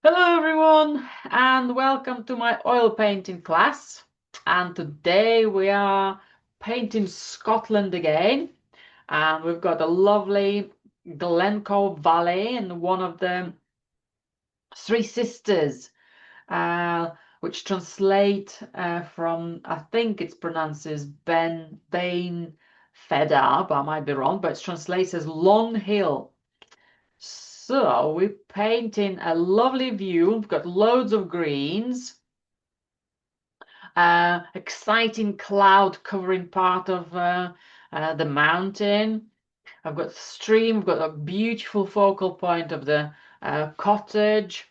Hello everyone and welcome to my oil painting class. And today we are painting Scotland again, and we've got a lovely Glencoe Valley and one of the Three Sisters, which translate from, I think it's pronounced as Beinn, Fhada, but I might be wrong, but it's translates as Long Hill. So we're painting a lovely view. We've got loads of greens, exciting cloud covering part of the mountain. I've got stream, we've got a beautiful focal point of the cottage.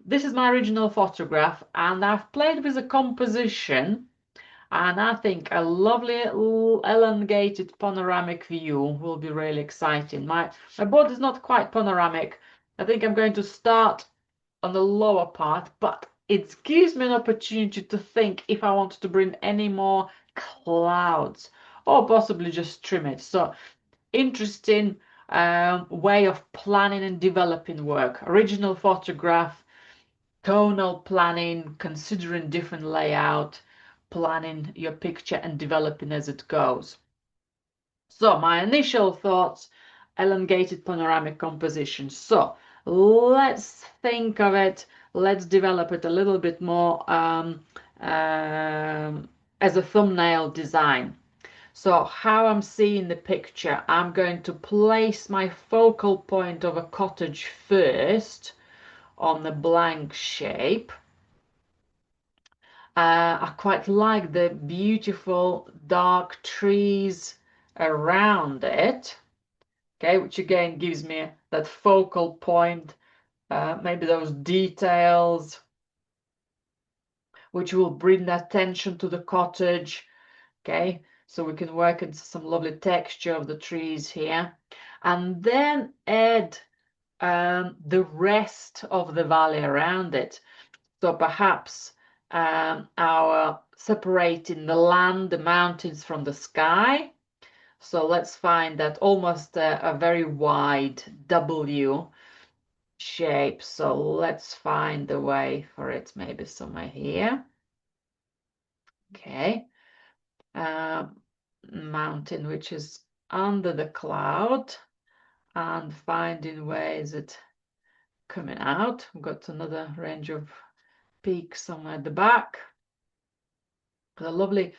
This is my original photograph, and I've played with the composition, and I think a lovely elongated panoramic view will be really exciting. My board is not quite panoramic. I think I'm going to start on the lower part, but it gives me an opportunity to think if I wanted to bring any more clouds or possibly just trim it. So interesting way of planning and developing work. Original photograph, tonal planning, considering different layout, planning your picture and developing as it goes. So my initial thoughts, elongated panoramic composition. So let's think of it, let's develop it a little bit more as a thumbnail design. So how I'm seeing the picture, I'm going to place my focal point of a cottage first on the blank shape. I quite like the beautiful dark trees around it, okay, which again gives me that focal point, maybe those details which will bring attention to the cottage, okay, so we can work into some lovely texture of the trees here, and then add the rest of the valley around it. So perhaps our separating the land, the mountains from the sky. So let's find that almost a very wide W shape. So let's find the way for it, maybe somewhere here. Okay. Mountain which is under the cloud, and finding where is it coming out. We've got another range of peaks somewhere at the back. The lovely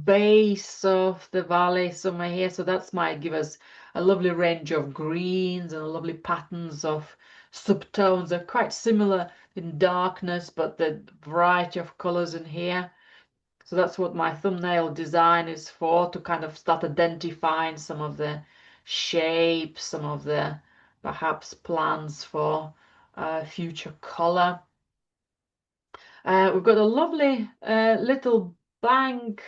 base of the valley somewhere here, so that's might give us a lovely range of greens and lovely patterns of subtones. They're quite similar in darkness, but the variety of colors in here. So that's what my thumbnail design is for, to kind of start identifying some of the shapes, some of the perhaps plans for future color. We've got a lovely little bank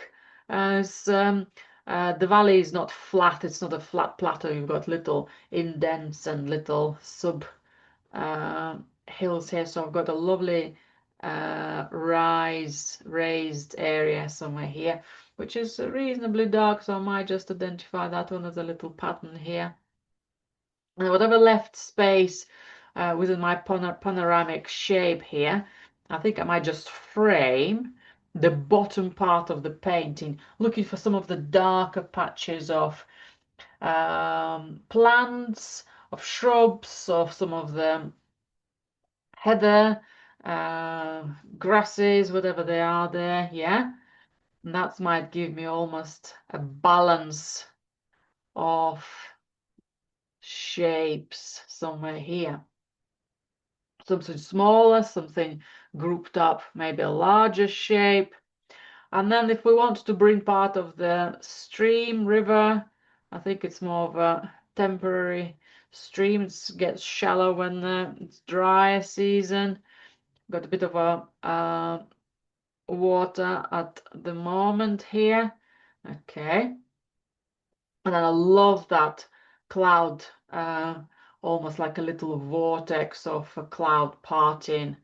as the valley is not flat, it's not a flat plateau. You've got little indents and little sub hills here. So I've got a lovely raised area somewhere here, which is reasonably dark, so I might just identify that one as a little pattern here. And whatever left space within my panoramic shape here, I think I might just frame the bottom part of the painting, looking for some of the darker patches of plants, of shrubs, of some of the heather, grasses, whatever they are there, yeah. And that might give me almost a balance of shapes somewhere here. Something smaller, something grouped up, maybe a larger shape. And then if we want to bring part of the stream, river, I think it's more of a temporary stream. It gets shallow when it's dry season. Got a bit of a water at the moment here. Okay. And then I love that cloud, almost like a little vortex of a cloud parting.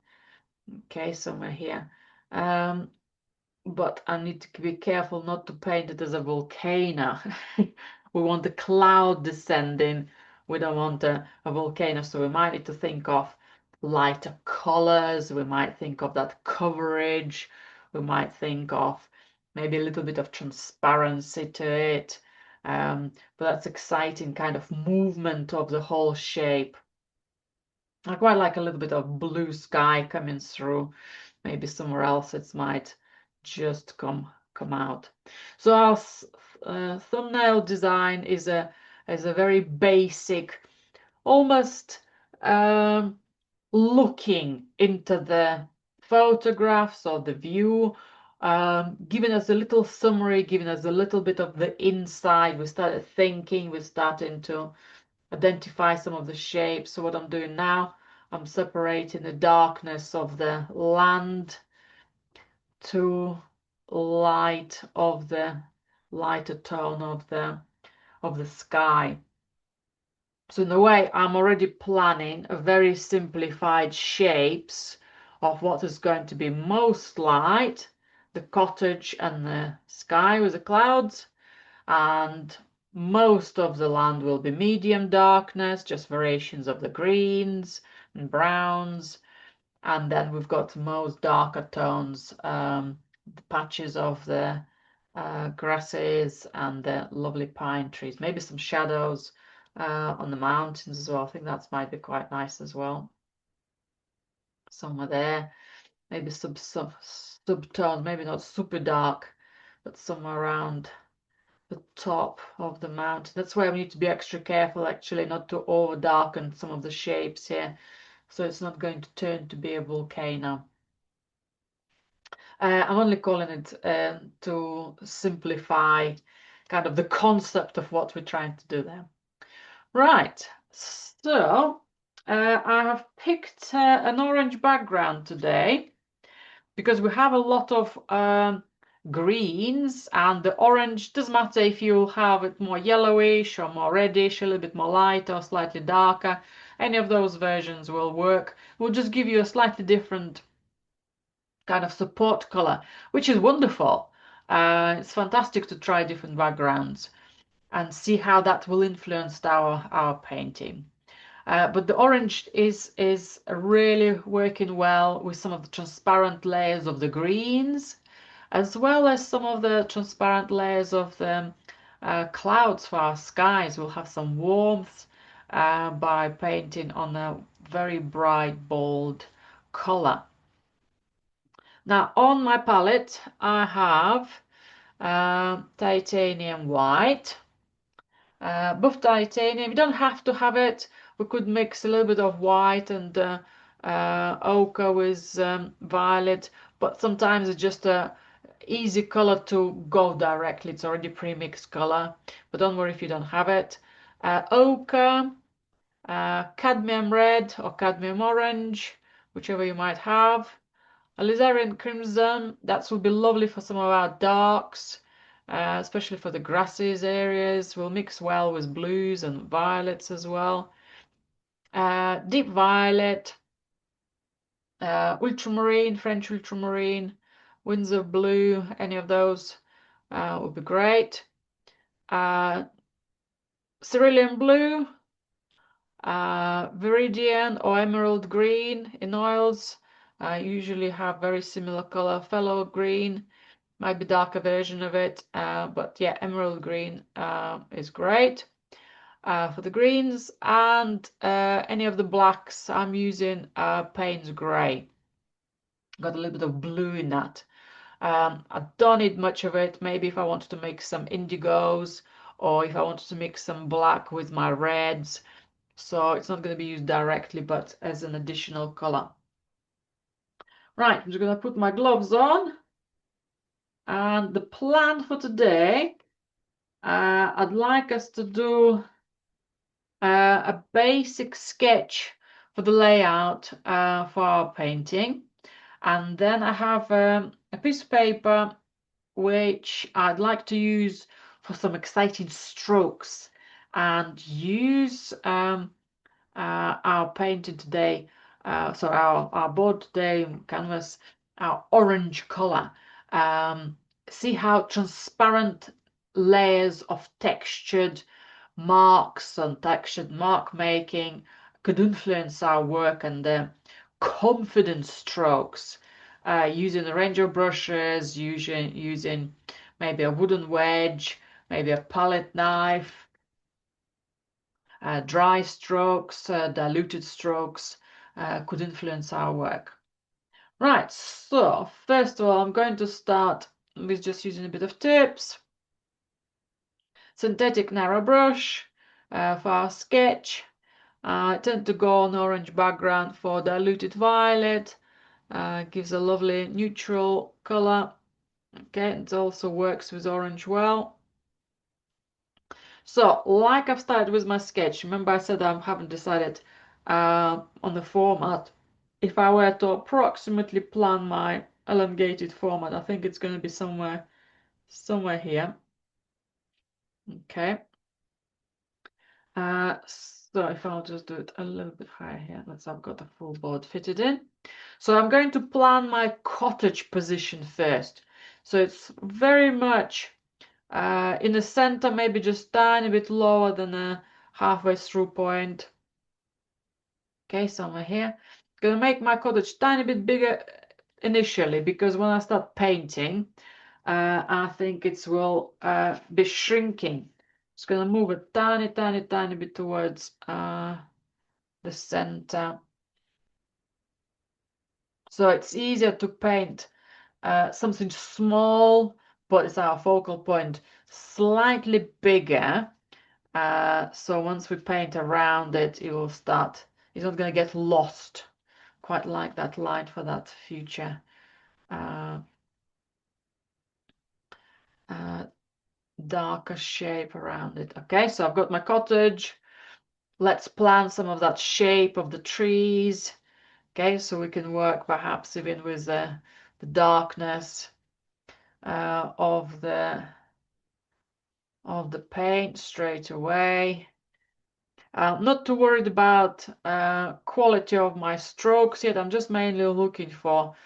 Okay, somewhere here. But I need to be careful not to paint it as a volcano. We want the cloud descending. We don't want a volcano, so we might need to think of lighter colors. We might think of that coverage. We might think of maybe a little bit of transparency to it. But that's exciting kind of movement of the whole shape. I quite like a little bit of blue sky coming through. Maybe somewhere else it might just come out. So our thumbnail design is a very basic, almost looking into the photographs or the view, giving us a little summary, giving us a little bit of the inside. We started thinking, we're starting to identify some of the shapes. So what I'm doing now, I'm separating the darkness of the land to light of the lighter tone of the sky. So in a way, I'm already planning a very simplified shapes of what is going to be most light, the cottage and the sky with the clouds, and most of the land will be medium darkness, just variations of the greens and browns, and then we've got most darker tones, the patches of the grasses and the lovely pine trees, maybe some shadows on the mountains as well. I think that might be quite nice as well. Somewhere there, maybe subtones, maybe not super dark, but somewhere around the top of the mountain. That's why we need to be extra careful actually not to over darken some of the shapes here, so it's not going to turn to be a volcano. I'm only calling it to simplify kind of the concept of what we're trying to do there. Right, so I have picked an orange background today because we have a lot of greens, and the orange doesn't matter if you have it more yellowish or more reddish, a little bit more light or slightly darker. Any of those versions will work. We'll just give you a slightly different kind of support color, which is wonderful. It's fantastic to try different backgrounds and see how that will influence our painting. But the orange is really working well with some of the transparent layers of the greens, as well as some of the transparent layers of the clouds for our skies. We'll have some warmth by painting on a very bright, bold color. Now on my palette I have titanium white, buff titanium. You don't have to have it. We could mix a little bit of white and ochre with violet, but sometimes it's just a easy color to go directly. It's already pre-mixed color, but don't worry if you don't have it. Ochre, cadmium red or cadmium orange, whichever you might have. Alizarin crimson, that will be lovely for some of our darks, especially for the grasses areas. Will mix well with blues and violets as well. Deep violet, ultramarine, French ultramarine, Windsor blue, any of those would be great. Cerulean blue, Viridian or emerald green in oils. Usually have very similar color. Phthalo green might be darker version of it, but yeah, emerald green is great for the greens. And any of the blacks, I'm using Payne's Grey. Got a little bit of blue in that. I don't need much of it. Maybe if I wanted to make some indigos, or if I wanted to mix some black with my reds. So it's not going to be used directly, but as an additional color. Right, I'm just going to put my gloves on. And the plan for today, I'd like us to do a basic sketch for the layout for our painting. And then I have a piece of paper which I'd like to use for some exciting strokes and use our painting today, so our board today, canvas, our orange color. See how transparent layers of textured marks and textured mark making could influence our work and the confidence strokes, using the range of brushes, using maybe a wooden wedge, maybe a palette knife, dry strokes, diluted strokes, could influence our work. Right, so first of all, I'm going to start with just using a bit of tips. Synthetic narrow brush for our sketch. I tend to go on orange background for diluted violet. Gives a lovely neutral color. Okay, it also works with orange well. So, like I've started with my sketch, remember I said I haven't decided on the format. If I were to approximately plan my elongated format, I think it's going to be somewhere here. Okay. So if I'll just do it a little bit higher here, I've got the full board fitted in. So I'm going to plan my cottage position first. So it's very much in the center, maybe just tiny bit lower than a halfway through point. Okay, somewhere here. Gonna make my cottage tiny bit bigger initially, because when I start painting, I think it will be shrinking. It's gonna move a tiny bit towards the center. So it's easier to paint something small, but it's our focal point, slightly bigger. So once we paint around it, it will start, it's not going to get lost. Quite like that light for that future darker shape around it. Okay, so I've got my cottage. Let's plan some of that shape of the trees. Okay, so we can work perhaps even with the darkness of the paint straight away. I'm not too worried about quality of my strokes yet. I'm just mainly looking for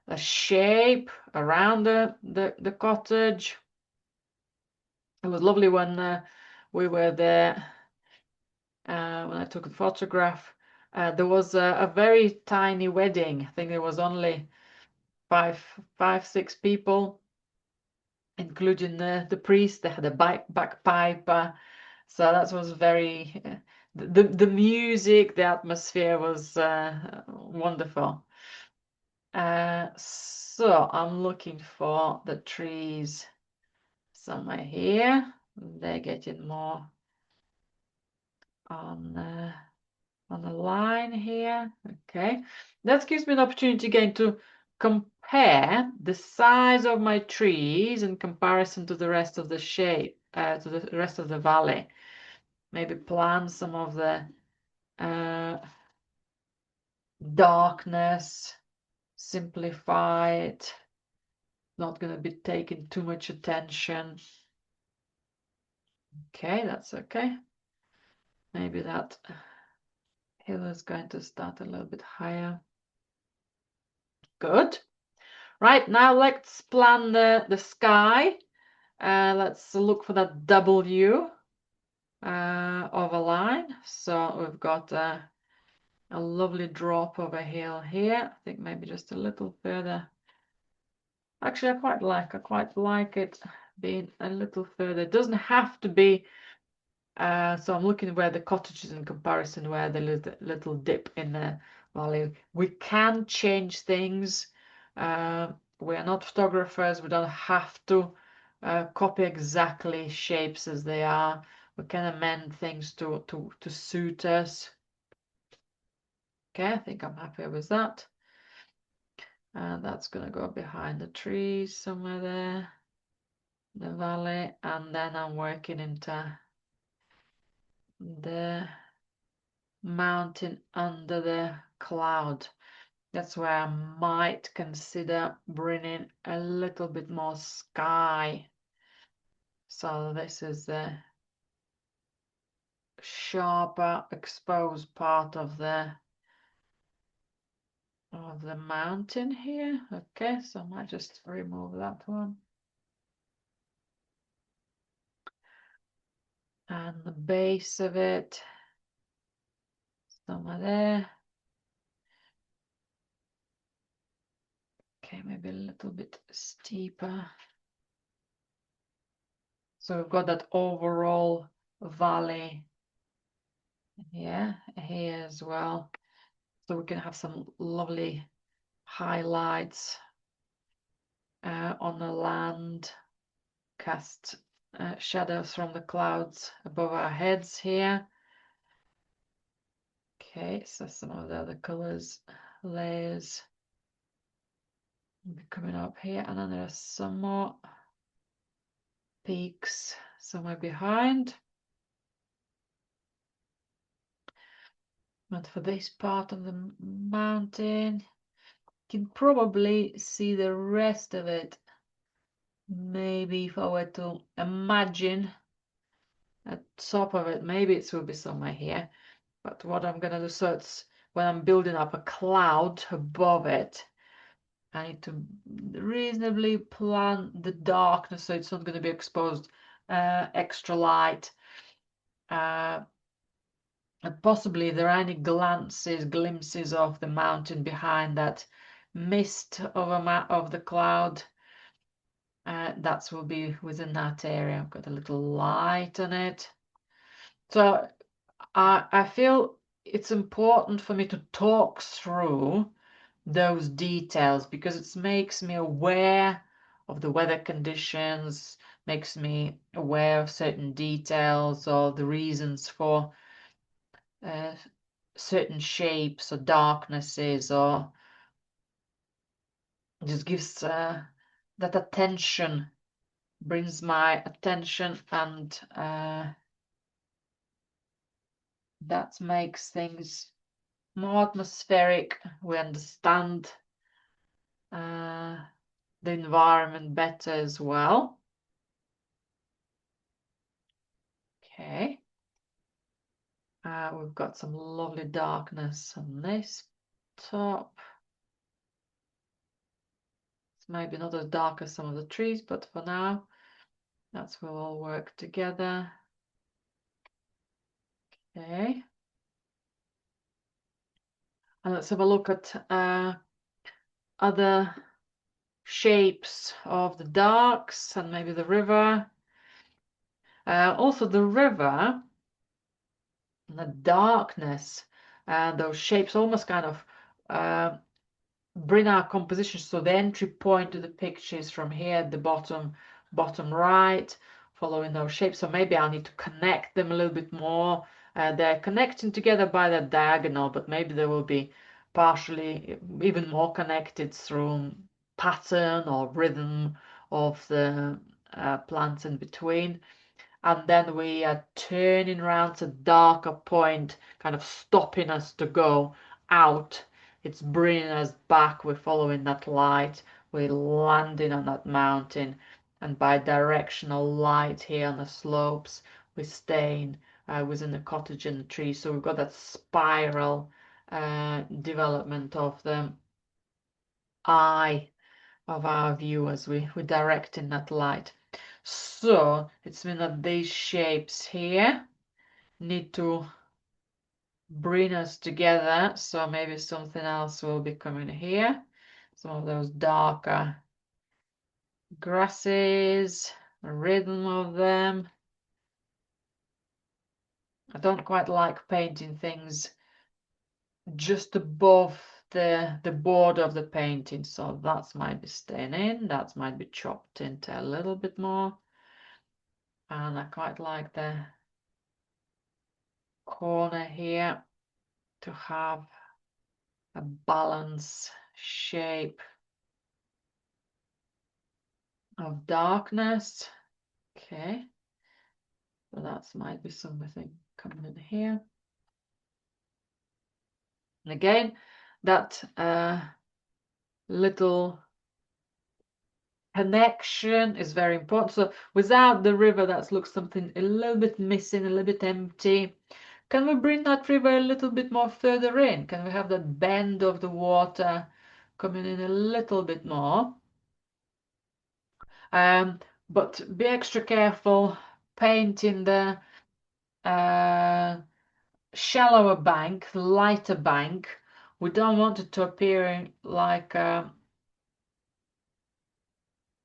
a shape around the cottage. It was lovely when we were there, when I took a photograph. There was a very tiny wedding. I think there was only five, 6 people, including the priest. They had a bagpipe. So that was very, the music, the atmosphere was wonderful. So I'm looking for the trees somewhere here. They're getting more on the line here. Okay, that gives me an opportunity again to compare the size of my trees in comparison to the rest of the shape, to the rest of the valley. Maybe plan some of the darkness, simplify it, not going to be taking too much attention. Okay, that's okay. Maybe that hill is going to start a little bit higher. Good. Right, now let's plan the sky. Let's look for that W of a line. So we've got a lovely drop of a hill here. I think maybe just a little further. Actually, I quite like it being a little further. It doesn't have to be. So I'm looking where the cottage is in comparison, where the little dip in the valley. We can change things. We are not photographers. We don't have to copy exactly shapes as they are. We can amend things to suit us. Okay, I think I'm happy with that. And that's going to go behind the trees somewhere there, the valley. And then I'm working into the mountain under the cloud. That's where I might consider bringing a little bit more sky. So this is the sharper exposed part of the mountain here. Okay, so I might just remove that one. And the base of it, Somewhere there. Okay, maybe a little bit steeper. So we've got that overall valley, yeah, here as well. So we can have some lovely highlights on the land, cast shadows from the clouds above our heads here. Okay, so some of the other colors, layers will be coming up here, and then there are some more peaks somewhere behind. But for this part of the mountain, you can probably see the rest of it. Maybe if I were to imagine at top of it, maybe it will be somewhere here. But what I'm gonna do, so it's when I'm building up a cloud above it, I need to reasonably plan the darkness so it's not going to be exposed extra light. And possibly there are any glimpses of the mountain behind that mist of the cloud. That will be within that area. I've got a little light on it. So I feel it's important for me to talk through those details because it makes me aware of the weather conditions, makes me aware of certain details or the reasons for uh, certain shapes or darknesses, or just gives that attention, brings my attention, and that makes things more atmospheric. We understand the environment better as well. Okay. We've got some lovely darkness on this top. It's maybe not as dark as some of the trees, but for now, that's will all work together. Okay. And let's have a look at other shapes of the darks and maybe the river. Also the river and the darkness, those shapes almost kind of bring our composition. So the entry point to the picture is from here at the bottom right, following those shapes. So maybe I'll need to connect them a little bit more. They're connecting together by the diagonal, but maybe they will be partially even more connected through pattern or rhythm of the plants in between. And then we are turning around to darker point, kind of stopping us to go out. It's bringing us back. We're following that light. We're landing on that mountain. And by directional light here on the slopes, we're staying within the cottage and the tree. So we've got that spiral development of the eye of our view as we're directing that light. So it's mean that these shapes here need to bring us together. So maybe something else will be coming here. Some of those darker grasses, the rhythm of them. I don't quite like painting things just above the border of the painting. So that might be staying in, that might be chopped into a little bit more. And I quite like the corner here to have a balance shape of darkness. Okay, so that might be something coming in here. And again, that little connection is very important. So without the river, that looks something a little bit missing, a little bit empty. Can we bring that river a little bit more further in? Can we have that bend of the water coming in a little bit more? But be extra careful painting the shallower bank, lighter bank. We don't want it to appear like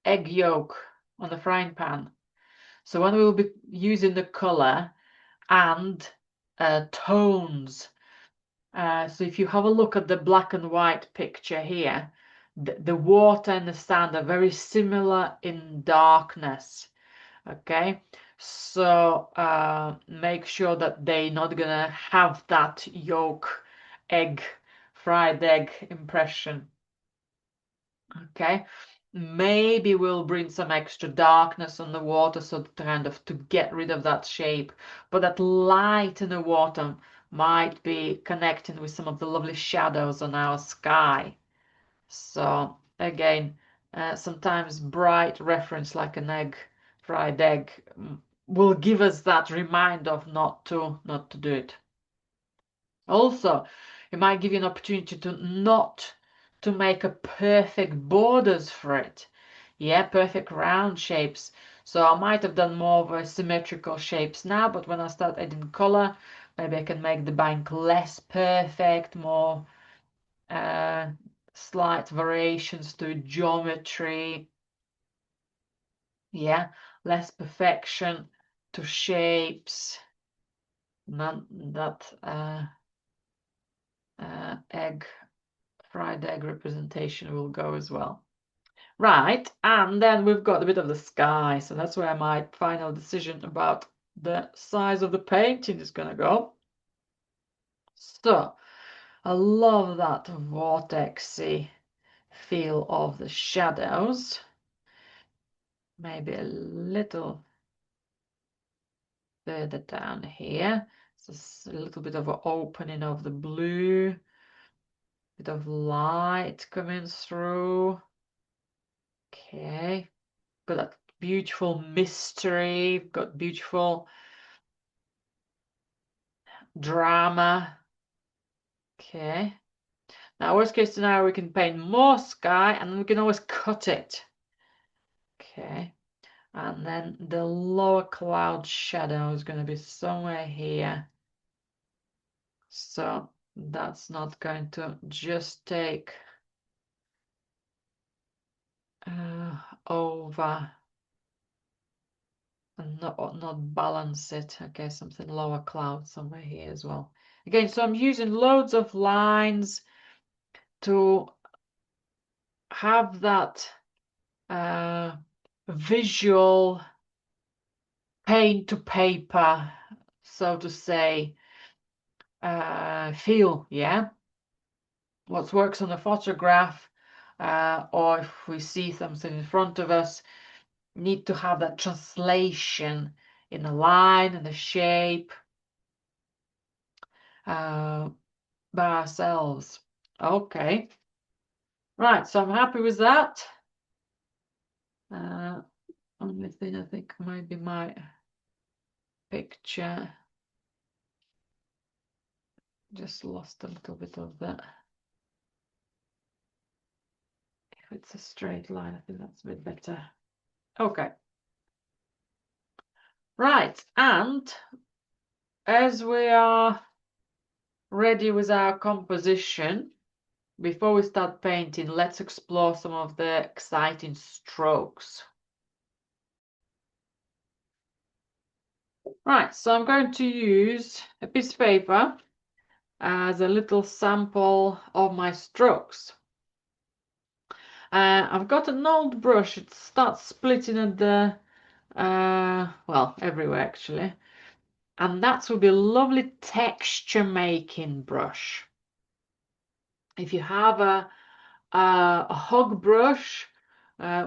egg yolk on the frying pan. So when we'll be using the color and tones, so if you have a look at the black and white picture here, the water and the sand are very similar in darkness. Okay, so make sure that they're not gonna have that yolk egg, fried egg impression. Okay, maybe we'll bring some extra darkness on the water so kind of to get rid of that shape, but that light in the water might be connecting with some of the lovely shadows on our sky. So again, sometimes bright reference like an egg, fried egg, will give us that reminder of not to do it. Also, it might give you an opportunity to not to make a perfect borders for it. Yeah, perfect round shapes. So I might have done more of a symmetrical shapes now, but when I start adding color, maybe I can make the bank less perfect, more slight variations to geometry. Yeah, less perfection to shapes. None that egg, fried egg representation will go as well. Right, and then we've got a bit of the sky, so that's where my final decision about the size of the painting is going to go. So, I love that vortexy feel of the shadows. Maybe a little further down here. So a little bit of an opening of the blue, bit of light coming through. Okay, got that beautiful mystery, got beautiful drama. Okay, now worst case scenario, we can paint more sky and we can always cut it. Okay, and then the lower cloud shadow is going to be somewhere here. So that's not going to just take over and not balance it. Okay, something lower cloud somewhere here as well. Again, so I'm using loads of lines to have that visual paint to paper, so to say, feel. Yeah, what works on a photograph, or if we see something in front of us, need to have that translation in the line and the shape by ourselves. Okay, right, so I'm happy with that. Only thing I think might be my picture. Just lost a little bit of that. If it's a straight line, I think that's a bit better. Okay. Right, and as we are ready with our composition, before we start painting, let's explore some of the exciting strokes. Right, so I'm going to use a piece of paper as a little sample of my strokes. I've got an old brush. It starts splitting at the, well, everywhere actually. And that will be a lovely texture making brush. If you have a hug brush,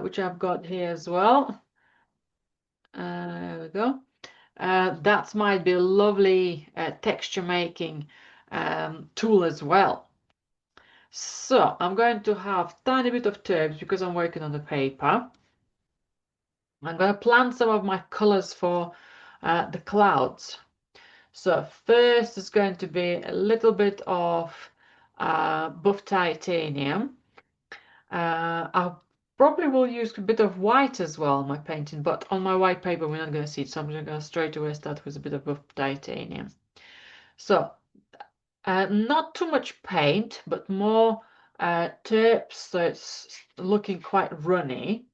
which I've got here as well, there we go. That might be a lovely texture making tool as well. So I'm going to have tiny bit of tabs because I'm working on the paper. I'm going to plan some of my colors for the clouds. So first is going to be a little bit of buff titanium. I probably will use a bit of white as well in my painting, but on my white paper we're not going to see it, so I'm going to straight away start with a bit of buff titanium. So not too much paint, but more tips, so it's looking quite runny.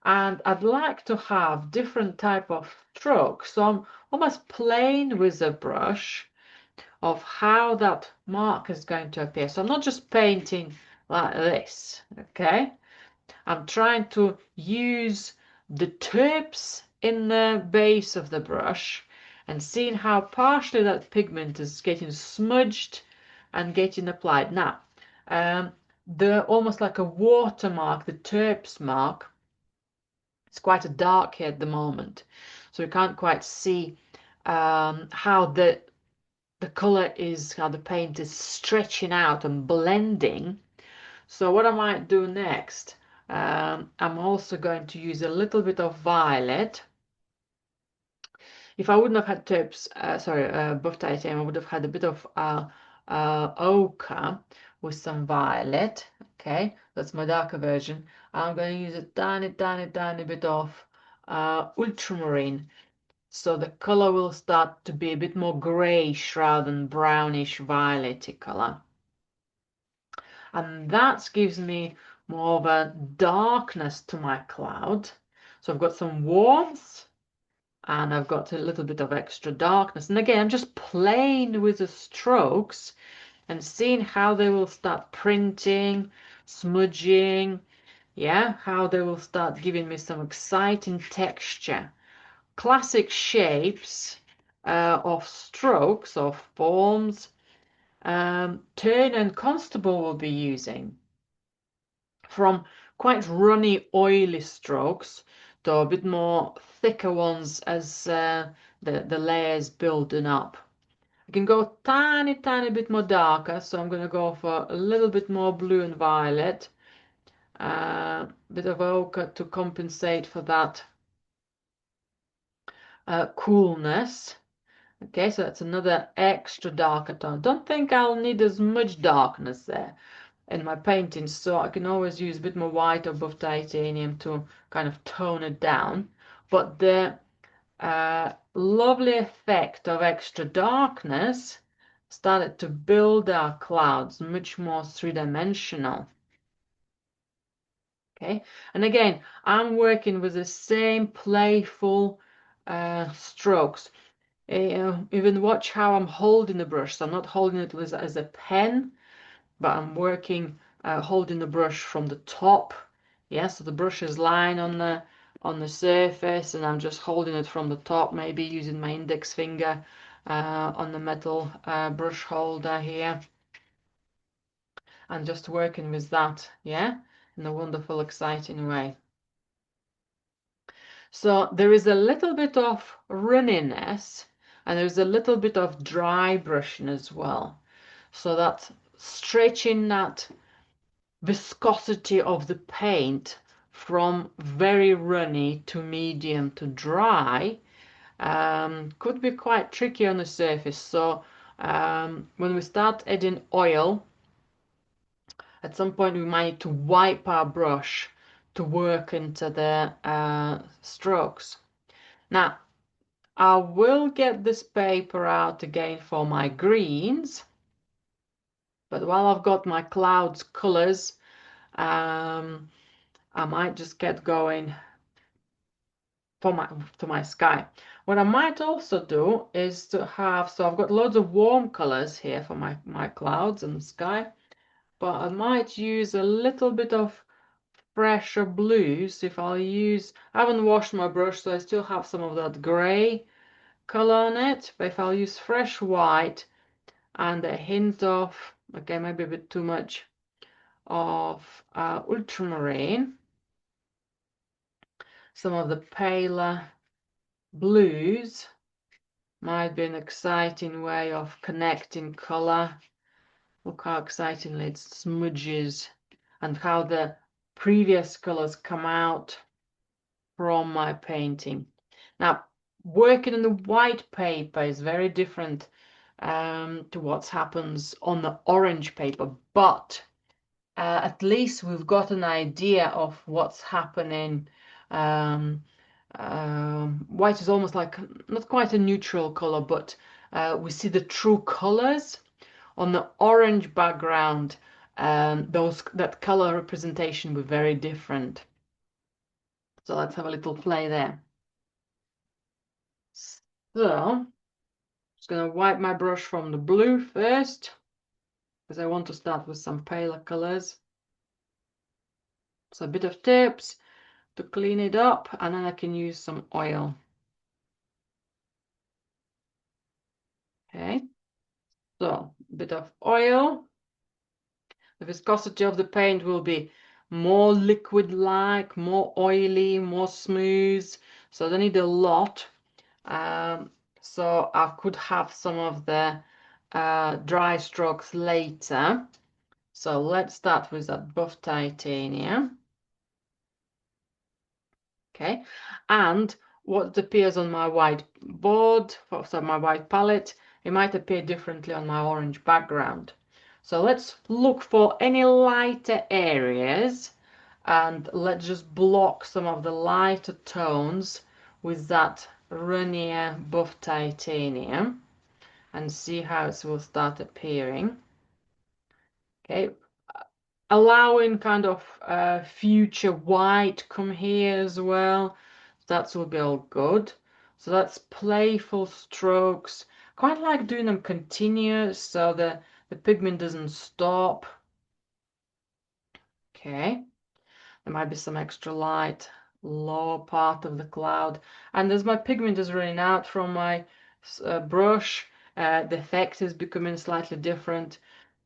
And I'd like to have different type of strokes. So I'm almost playing with a brush of how that mark is going to appear. So I'm not just painting like this, okay? I'm trying to use the tips in the base of the brush and seeing how partially that pigment is getting smudged and getting applied. Now, the almost like a watermark, the terps mark, it's quite a dark here at the moment, so you can't quite see how the color is, how the paint is stretching out and blending. So what I might do next, I'm also going to use a little bit of violet. If I wouldn't have had tips, buff titanium, I would have had a bit of ochre with some violet. Okay, that's my darker version. I'm going to use a tiny, tiny, tiny bit of ultramarine. So the color will start to be a bit more grayish rather than brownish violet color. And that gives me more of a darkness to my cloud. So I've got some warmth and I've got a little bit of extra darkness. And again, I'm just playing with the strokes and seeing how they will start printing, smudging, yeah, how they will start giving me some exciting texture. Classic shapes of strokes, of forms, Turn and Constable will be using. From quite runny, oily strokes to a bit more thicker ones as the layers building up. I can go tiny, tiny bit more darker, so I'm going to go for a little bit more blue and violet. Bit of ochre to compensate for that coolness. Okay, so that's another extra darker tone. Don't think I'll need as much darkness there in my paintings, so I can always use a bit more white or buff titanium to kind of tone it down. But the lovely effect of extra darkness started to build our clouds much more three-dimensional. Okay, and again, I'm working with the same playful strokes. Even watch how I'm holding the brush. So I'm not holding it as a pen, but I'm working, holding the brush from the top. Yeah, so the brush is lying on the surface, and I'm just holding it from the top, maybe using my index finger on the metal brush holder here, and just working with that, yeah, in a wonderful, exciting way. So there is a little bit of runniness, and there's a little bit of dry brushing as well. So that's stretching that viscosity of the paint from very runny to medium to dry could be quite tricky on the surface. So when we start adding oil, at some point we might need to wipe our brush to work into the strokes. Now, I will get this paper out again for my greens, but while I've got my clouds colors, I might just get going for my sky. What I might also do is to have, so I've got loads of warm colors here for my clouds and the sky, but I might use a little bit of fresher blues. If I'll use, I haven't washed my brush, so I still have some of that gray color on it, but if I'll use fresh white and a hint of, okay, maybe a bit too much of ultramarine, some of the paler blues might be an exciting way of connecting color. Look how excitingly it smudges and how the previous colors come out from my painting. Now, working on the white paper is very different to what happens on the orange paper, but at least we've got an idea of what's happening. White is almost like not quite a neutral color, but we see the true colors. On the orange background, that color representation will be very different. So let's have a little play there. So, just going to wipe my brush from the blue first, because I want to start with some paler colors. So a bit of tips to clean it up, and then I can use some oil. Okay, so a bit of oil. The viscosity of the paint will be more liquid-like, more oily, more smooth. So I don't need a lot. So I could have some of the dry strokes later. So let's start with that buff titanium. Okay, and what appears on my white board, so my white palette, it might appear differently on my orange background. So let's look for any lighter areas, and let's just block some of the lighter tones with that Renier buff titanium and see how it will start appearing. Okay, allowing kind of future white come here as well. That will be all good. So that's playful strokes. Quite like doing them continuous so the pigment doesn't stop. Okay, there might be some extra light lower part of the cloud. And as my pigment is running out from my brush, the effect is becoming slightly different.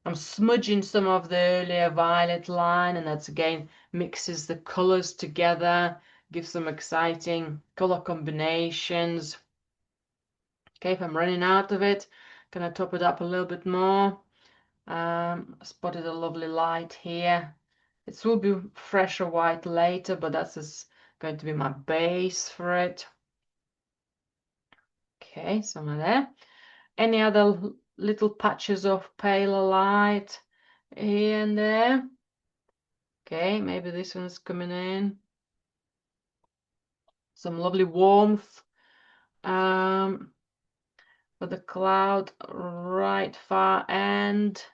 I'm smudging some of the earlier violet line, and that's again mixes the colors together, gives some exciting color combinations. Okay, if I'm running out of it, can I top it up a little bit more? I spotted a lovely light here. It will be fresher white later, but that's going to be my base for it. Okay, some of there. Any other little patches of paler light here and there? Okay, maybe this one's coming in. Some lovely warmth for the cloud right far end.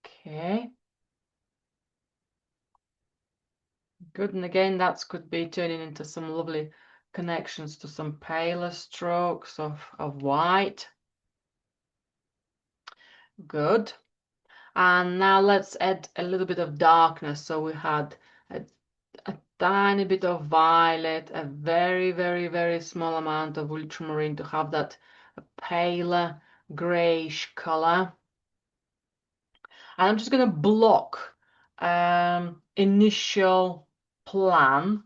Okay. Good, and again, that could be turning into some lovely connections to some paler strokes of white. Good. And now let's add a little bit of darkness. So we had a tiny bit of violet, a very, very, very small amount of ultramarine to have that paler grayish color. And I'm just going to block initial plan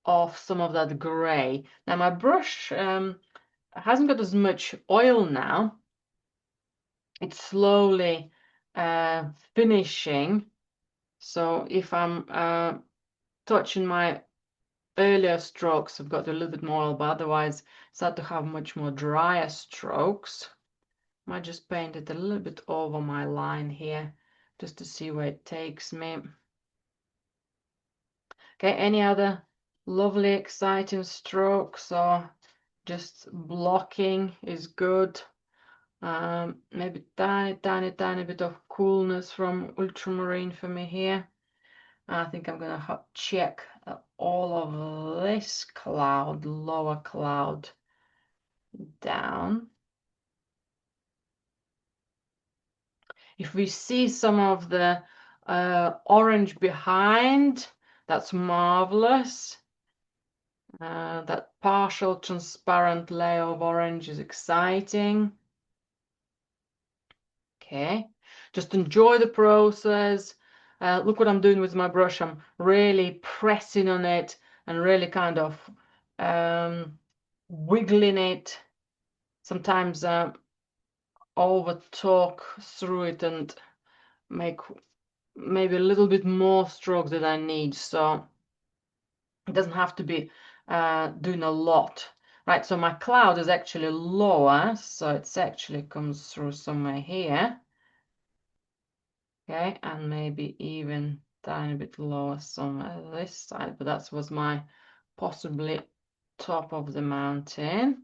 of some of that gray. Now my brush hasn't got as much oil now. It's slowly finishing. So if I'm touching my earlier strokes, I've got a little bit more oil, but otherwise start to have much more drier strokes. Might just paint it a little bit over my line here just to see where it takes me. Okay, any other lovely exciting strokes or just blocking is good. Maybe tiny bit of coolness from ultramarine for me here. I think I'm gonna check all of this cloud, lower cloud down. If we see some of the orange behind, that's marvelous. That partial transparent layer of orange is exciting. Okay, just enjoy the process. Look what I'm doing with my brush. I'm really pressing on it and really kind of wiggling it. Sometimes over talk through it and make maybe a little bit more stroke than I need. So it doesn't have to be doing a lot. Right, so my cloud is actually lower, so it actually comes through somewhere here. Okay, and maybe even tiny bit lower somewhere this side, but that was my possibly top of the mountain.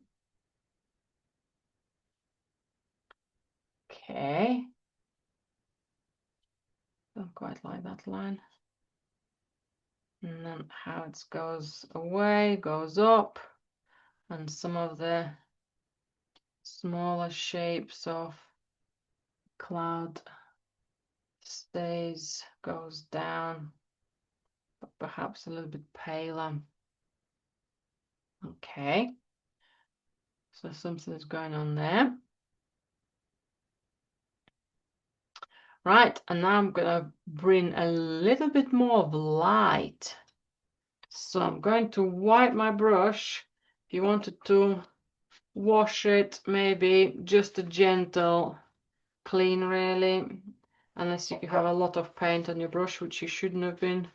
Okay. Don't quite like that line. And then how it goes away, goes up, and some of the smaller shapes of cloud stays, goes down, but perhaps a little bit paler. Okay, so something is going on there. Right, and now I'm gonna bring a little bit more of light. So I'm going to wipe my brush. If you wanted to wash it, maybe just a gentle clean, really, unless you have a lot of paint on your brush, which you shouldn't have been.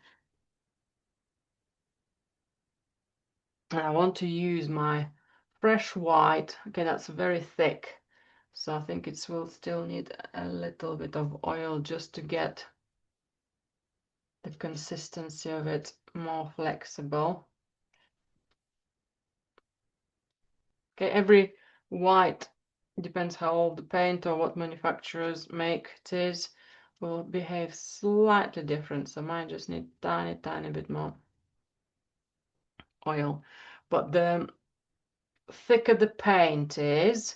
And I want to use my fresh white. Okay, that's very thick, so I think it will still need a little bit of oil just to get the consistency of it more flexible. Okay, every white, depends how old the paint or what manufacturers make it is, will behave slightly different. So mine just need tiny bit more oil. But the thicker the paint is,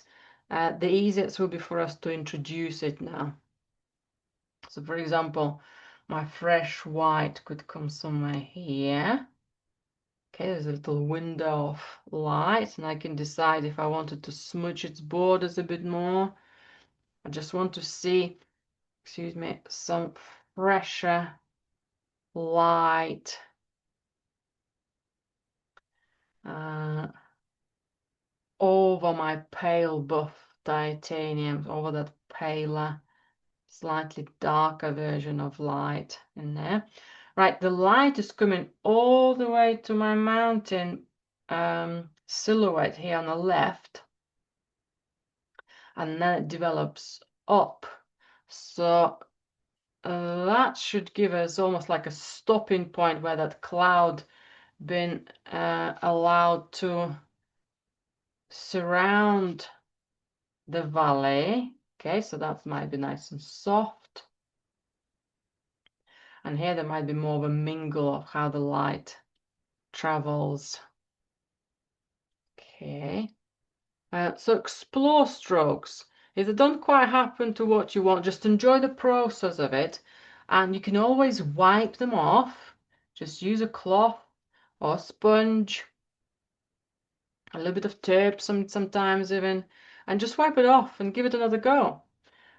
the easier it will be for us to introduce it now. So for example, my fresh white could come somewhere here. Okay, there's a little window of light, and I can decide if I wanted to smudge its borders a bit more. I just want to see, excuse me, some fresher light over my pale buff titanium, over that paler, slightly darker version of light in there. Right, the light is coming all the way to my mountain silhouette here on the left, and then it develops up. So that should give us almost like a stopping point where that cloud been allowed to surround the valley. Okay, so that might be nice and soft. And here there might be more of a mingle of how the light travels. Okay. So explore strokes. If they don't quite happen to what you want, just enjoy the process of it. And you can always wipe them off. Just use a cloth or a sponge, a little bit of tape sometimes even, and just wipe it off and give it another go.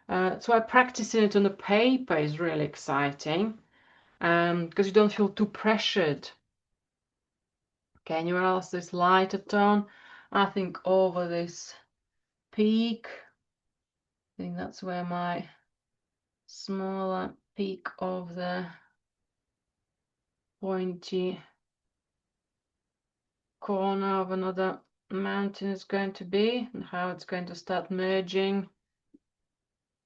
That's why practicing it on the paper is really exciting, because you don't feel too pressured. Okay, anywhere else this lighter tone? I think over this peak, I think that's where my smaller peak of the pointy corner of another mountain is going to be, and how it's going to start merging.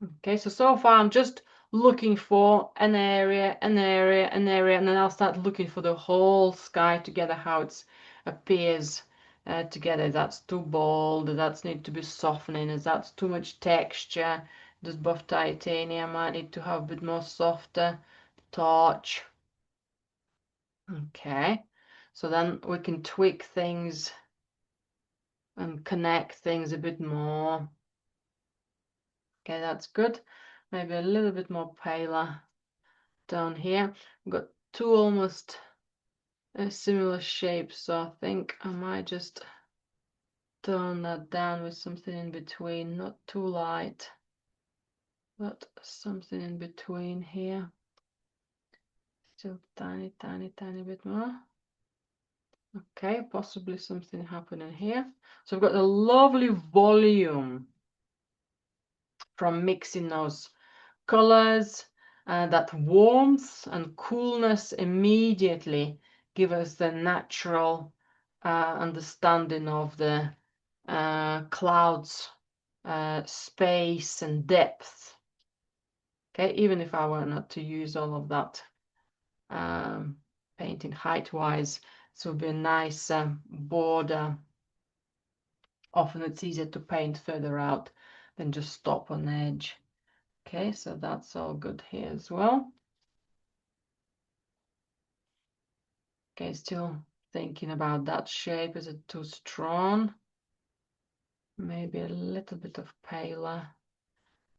Okay, so far I'm just looking for an area, and then I'll start looking for the whole sky together, how it appears together. That's too bold, that's need to be softening, is that's too much texture. Does buff titanium might need to have a bit more softer touch. Okay, so then we can tweak things and connect things a bit more. Okay, that's good. Maybe a little bit more paler down here. I've got two almost similar shapes, so I think I might just tone that down with something in between, not too light, but something in between here. Still tiny bit more. Okay, possibly something happening here. So I've got a lovely volume from mixing those colors. That warmth and coolness immediately give us the natural understanding of the clouds, space and depth. Okay, even if I were not to use all of that painting height-wise, this would be a nice border. Often it's easier to paint further out than just stop on the edge. Okay, so that's all good here as well. Okay, still thinking about that shape. Is it too strong? Maybe a little bit of paler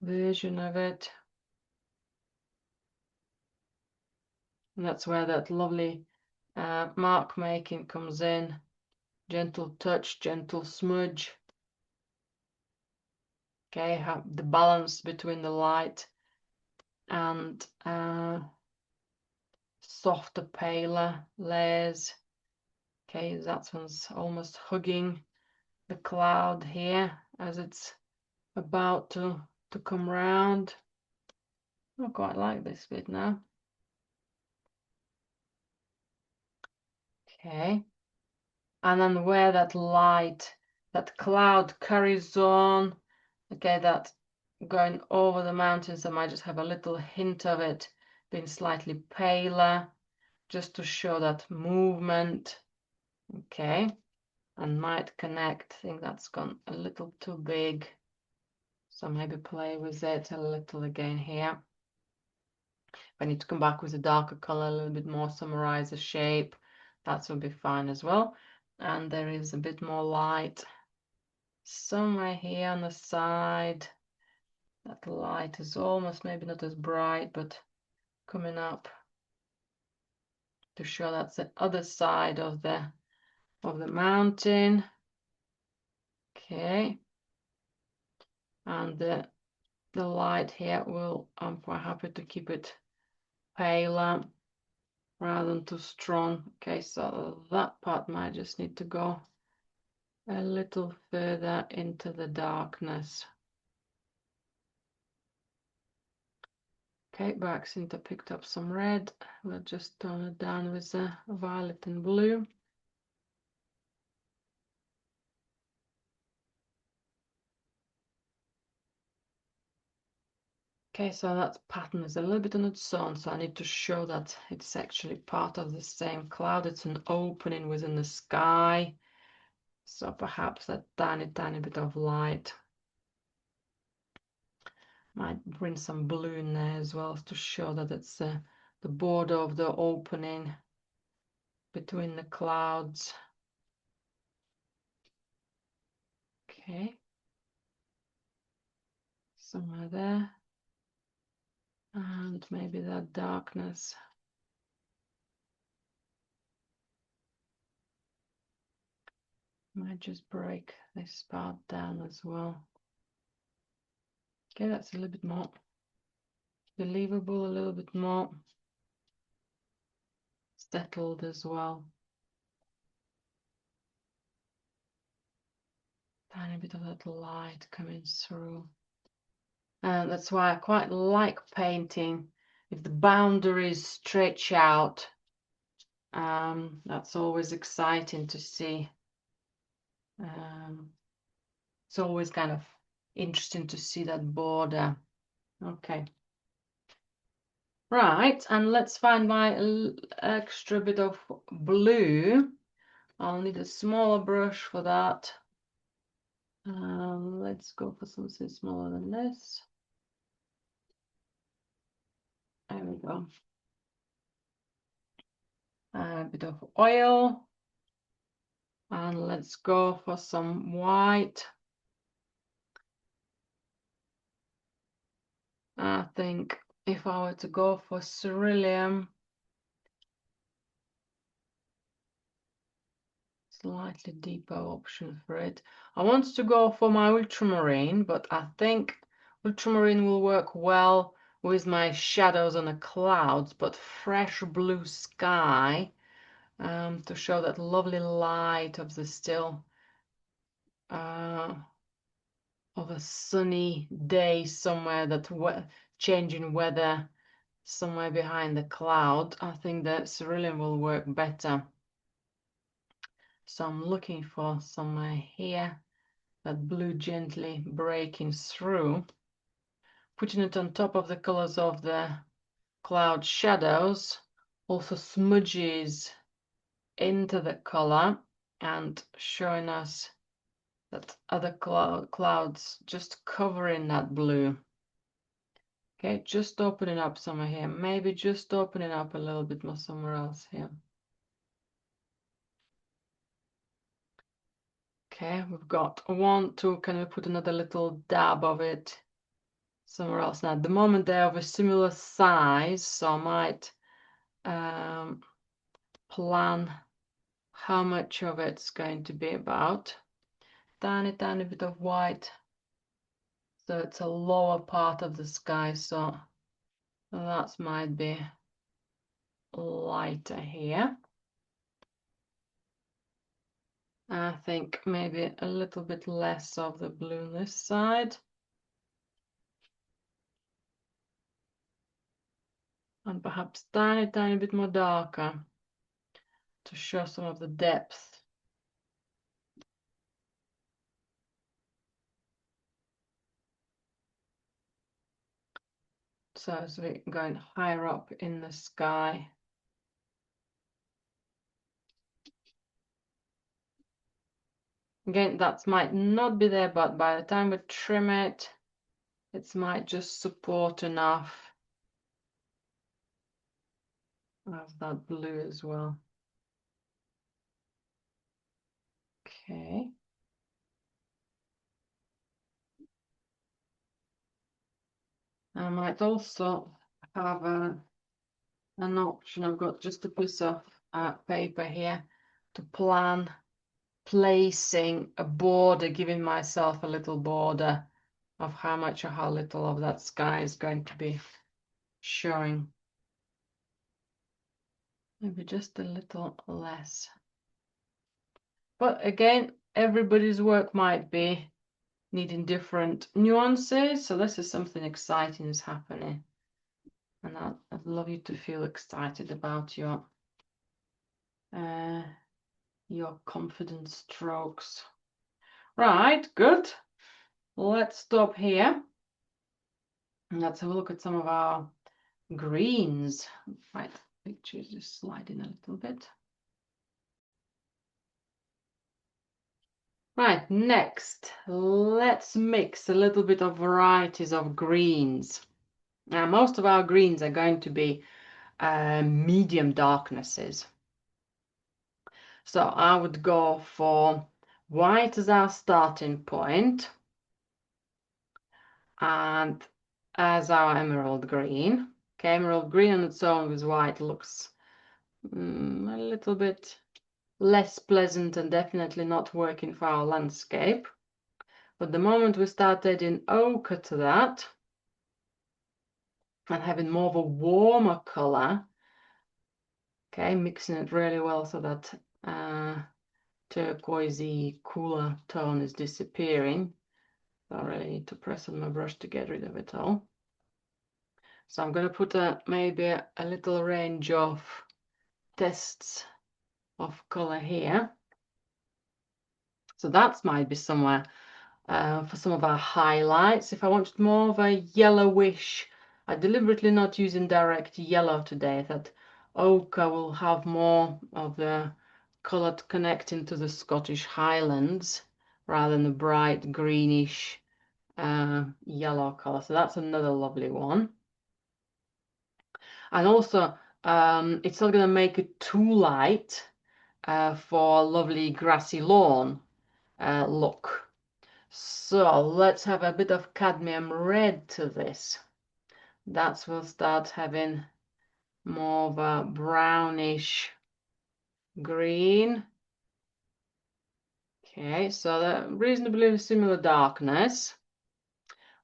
version of it. And that's where that lovely mark making comes in. Gentle touch, gentle smudge. Okay, have the balance between the light and softer, paler layers. Okay, that one's almost hugging the cloud here as it's about to come round. I quite like this bit now. Okay, and then where that light, that cloud carries on, okay, that going over the mountains, I might just have a little hint of it being slightly paler, just to show that movement. Okay, and might connect. I think that's gone a little too big, so maybe play with it a little again here. If I need to come back with a darker color, a little bit more, summarize the shape, that will be fine as well. And there is a bit more light somewhere here on the side. That light is almost maybe not as bright, but coming up to show that's the other side of the mountain. Okay, and the light here will, I'm quite happy to keep it paler rather than too strong. Okay, so that part might just need to go a little further into the darkness. Okay, back seem to picked up some red. We'll just tone it down with the violet and blue. Okay, so that pattern is a little bit on its own, so I need to show that it's actually part of the same cloud. It's an opening within the sky. So perhaps that tiny, tiny bit of light might bring some blue in there as well to show that it's the border of the opening between the clouds. Okay, somewhere there. And maybe that darkness. Might just break this part down as well. Okay, that's a little bit more believable, a little bit more settled as well. Tiny bit of that light coming through. And that's why I quite like painting if the boundaries stretch out. That's always exciting to see. It's always kind of interesting to see that border. Okay. Right, and let's find my extra bit of blue. I'll need a smaller brush for that. Let's go for something smaller than this. There we go. A bit of oil. And let's go for some white. I think if I were to go for cerulean, slightly deeper option for it. I want to go for my ultramarine, but I think ultramarine will work well with my shadows on the clouds, but fresh blue sky to show that lovely light of the still of a sunny day somewhere, that changing weather somewhere behind the cloud. I think that cerulean will work better. So I'm looking for somewhere here, that blue gently breaking through, putting it on top of the colors of the cloud shadows, also smudges into the color and showing us that other clouds just covering that blue. Okay, just opening up somewhere here. Maybe just opening up a little bit more somewhere else here. Okay, we've got 1, 2. Can we put another little dab of it somewhere else? Now, at the moment they're of a similar size, so I might plan how much of it's going to be about. Tiny, tiny bit of white. So it's a lower part of the sky, so that might be lighter here. I think maybe a little bit less of the blue on this side. And perhaps tiny, tiny bit more darker to show some of the depth. So as we're going higher up in the sky. Again, that might not be there, but by the time we trim it, it might just support enough of that blue as well. Okay. I might also have an option. I've got just a piece of paper here to plan placing a border, giving myself a little border of how much or how little of that sky is going to be showing. Maybe just a little less. But again, everybody's work might be needing different nuances. So this is something exciting is happening. And I'd love you to feel excited about your confident strokes. Right, good. Let's stop here. And let's have a look at some of our greens. Right, picture is just sliding a little bit. Right, next, let's mix a little bit of varieties of greens. Now, most of our greens are going to be medium darknesses. So I would go for white as our starting point and as our emerald green. Okay, emerald green on its own with white looks a little bit less pleasant and definitely not working for our landscape. But the moment we start adding ochre to that and having more of a warmer color, okay, mixing it really well so that turquoisey cooler tone is disappearing. So I really need to press on my brush to get rid of it all. So I'm going to put maybe a little range of tests of color here. So that might be somewhere for some of our highlights. If I wanted more of a yellowish, I'm deliberately not using direct yellow today, that ochre will have more of the color connecting to the Scottish Highlands rather than the bright greenish yellow color. So that's another lovely one. And also, it's not going to make it too light for a lovely grassy lawn look. So let's have a bit of cadmium red to this. That will start having more of a brownish green. Okay, so that reasonably similar darkness.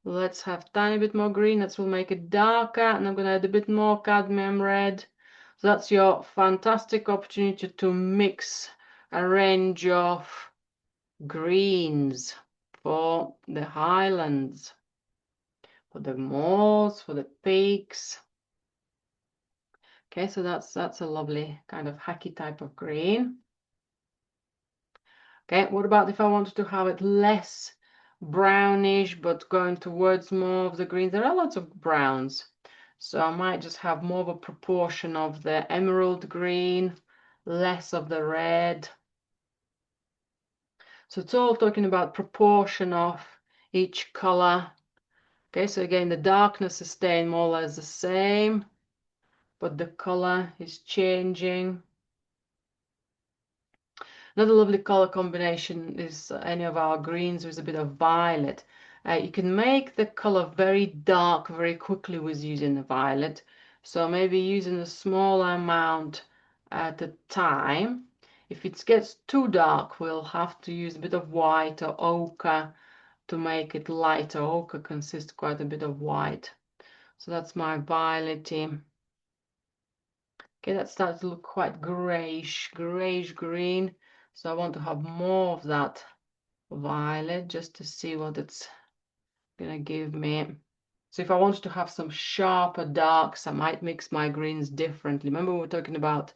Let's have tiny bit more green. That will make it darker, and I'm going to add a bit more cadmium red. So that's your fantastic opportunity to mix a range of greens for the highlands, for the moors, for the peaks. Okay, so that's a lovely kind of hacky type of green. Okay, what about if I wanted to have it less brownish but going towards more of the green? There are lots of browns, so I might just have more of a proportion of the emerald green, less of the red. So it's all talking about proportion of each color Okay, so again, the darkness is staying more or less the same, but the color is changing. Another lovely color combination is any of our greens with a bit of violet. You can make the color very dark very quickly with using the violet. So maybe using a small amount at a time. If it gets too dark, we'll have to use a bit of white or ochre to make it lighter. Ochre consists quite a bit of white. So that's my violet-y. Okay, that starts to look quite grayish green. So I want to have more of that violet just to see what it's gonna give me. So if I wanted to have some sharper darks, I might mix my greens differently. Remember we were talking about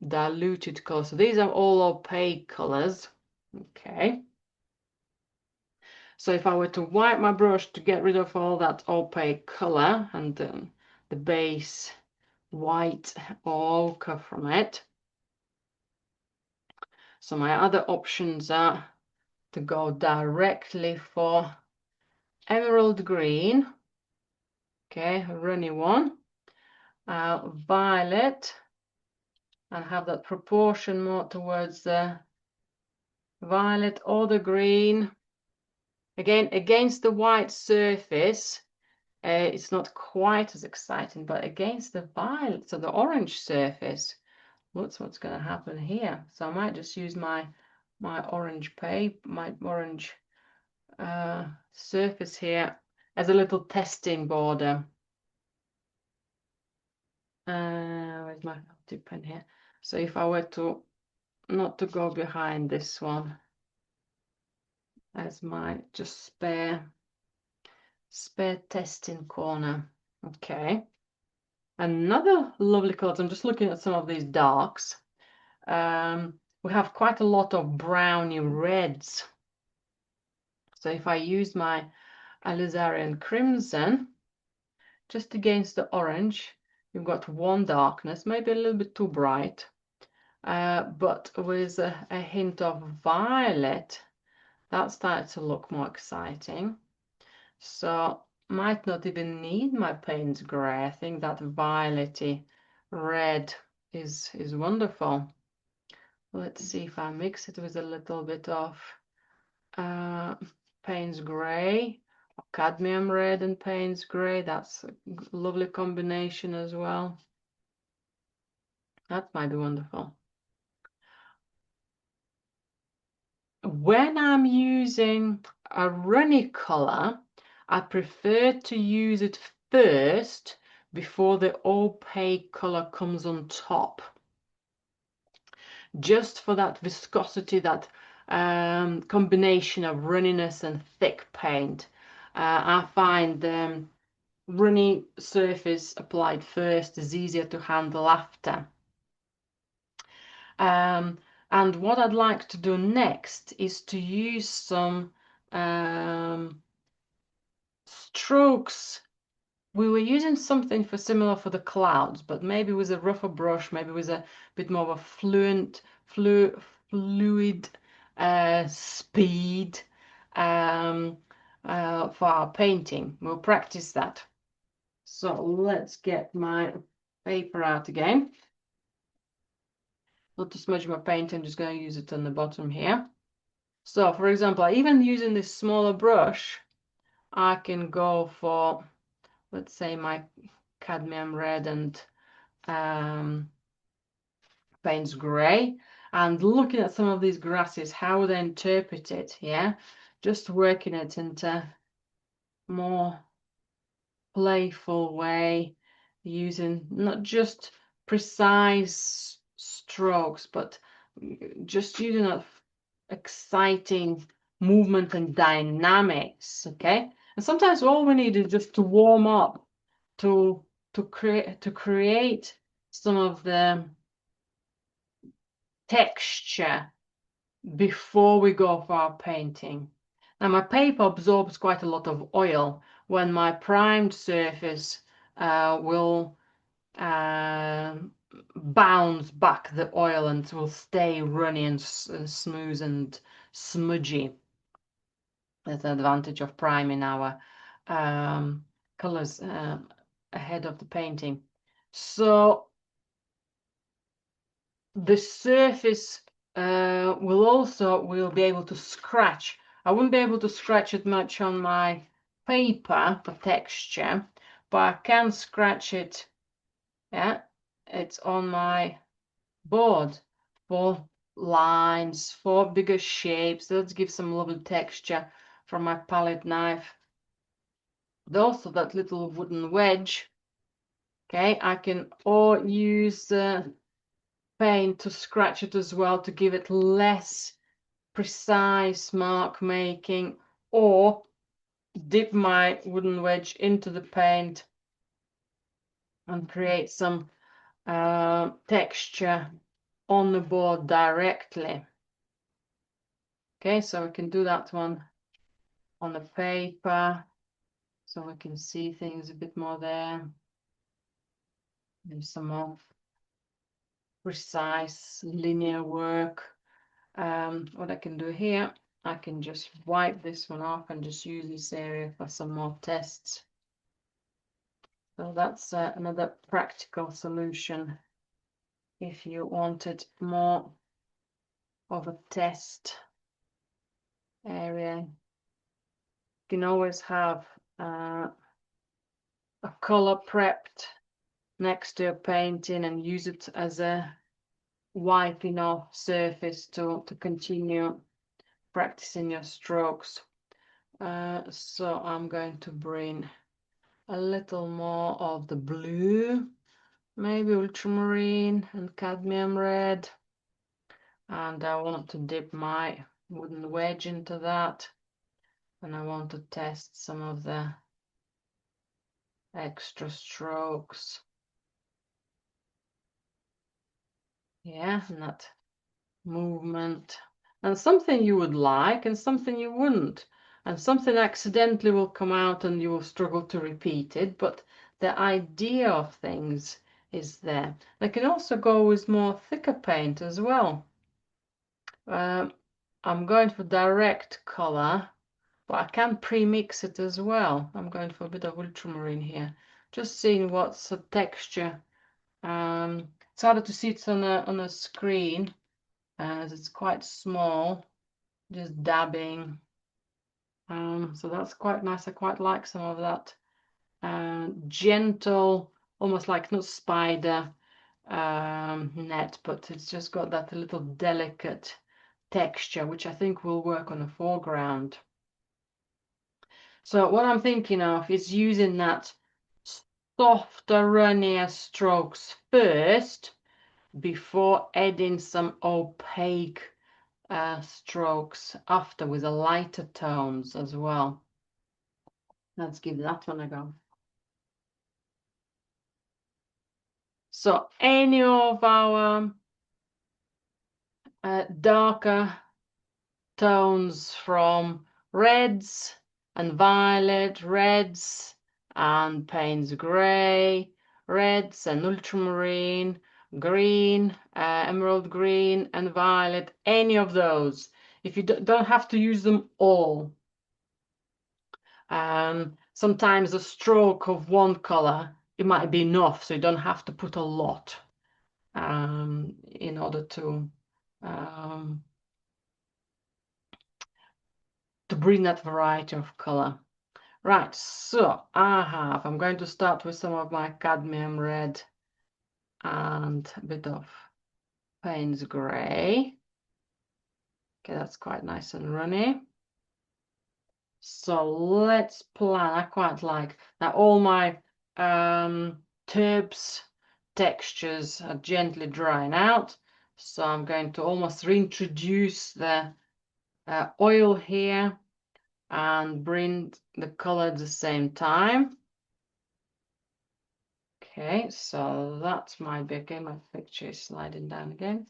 diluted colors. So these are all opaque colors. Okay. So if I were to wipe my brush to get rid of all that opaque color and the base white ochre from it. So my other options are to go directly for emerald green, okay, a runny one, violet, and have that proportion more towards the violet or the green. Again, against the white surface, it's not quite as exciting, but against the violet, so the orange surface, what's going to happen here? So I might just use my orange paper, my orange surface here as a little testing border. Where's my tip pen here? So if I were to not to go behind this one as my just spare testing corner. Okay. Another lovely colors. I'm just looking at some of these darks. We have quite a lot of browny reds. So if I use my Alizarian crimson just against the orange, you've got one darkness, maybe a little bit too bright, but with a hint of violet, that starts to look more exciting. So might not even need my Payne's grey. I think that violet-y red is wonderful. Let's see if I mix it with a little bit of Payne's grey, cadmium red and Payne's grey. That's a lovely combination as well. That might be wonderful. When I'm using a runny color, I prefer to use it first before the opaque color comes on top. Just for that viscosity, that combination of runniness and thick paint. I find the runny surface applied first is easier to handle after. And what I'd like to do next is to use some strokes. We were using something similar for the clouds, but maybe with a rougher brush, maybe with a bit more of a fluid speed for our painting. We'll practice that. So let's get my paper out again. Not to smudge my paint, I'm just going to use it on the bottom here. So for example, even using this smaller brush, I can go for, let's say, my cadmium red and Payne's grey, and looking at some of these grasses, how they interpret it, yeah, just working it into more playful way, using not just precise strokes, but just using that exciting movement and dynamics. Okay, and sometimes all we need is just to warm up to create some of the texture before we go for our painting. Now my paper absorbs quite a lot of oil. When my primed surface will bounce back the oil and will stay runny and smooth and smudgy. That's the advantage of priming our colors ahead of the painting. So the surface will be able to scratch. I wouldn't be able to scratch it much on my paper for texture, but I can scratch it. Yeah, it's on my board for lines, for bigger shapes. Let's give some lovely texture from my palette knife. Also that little wooden wedge. Okay, I can or use the paint to scratch it as well to give it less precise mark making, or dip my wooden wedge into the paint and create some texture on the board directly. Okay, so we can do that one on the paper so we can see things a bit more there. There's some more precise linear work. What I can do here, I can just wipe this one off and just use this area for some more tests. So that's another practical solution if you wanted more of a test area. You can always have a color prepped next to a painting and use it as a wiping off surface to continue practicing your strokes. So I'm going to bring a little more of the blue, maybe ultramarine and cadmium red. And I want to dip my wooden wedge into that. And I want to test some of the extra strokes. Yeah, and that movement. And something you would like and something you wouldn't. And something accidentally will come out and you will struggle to repeat it. But the idea of things is there. They can also go with more thicker paint as well. I'm going for direct color, but I can pre-mix it as well. I'm going for a bit of ultramarine here, just seeing what's the texture. It's harder to see it on a screen as it's quite small, just dabbing. So that's quite nice. I quite like some of that gentle, almost like not spider net, but it's just got that little delicate texture, which I think will work on the foreground. So what I'm thinking of is using that softer, runnier strokes first before adding some opaque strokes after with the lighter tones as well. Let's give that one a go. So any of our darker tones from reds and violet, reds and Payne's grey, reds and ultramarine, green, emerald green and violet, any of those. If you don't have to use them all. Sometimes a stroke of one color, it might be enough, so you don't have to put a lot in order to bring that variety of color. Right, so I'm going to start with some of my cadmium red and a bit of Payne's grey. Okay, that's quite nice and runny. So let's plan. I quite like now all my tubes textures are gently drying out. So I'm going to almost reintroduce the oil here and bring the color at the same time. Okay, so that might be okay. My picture is sliding down again.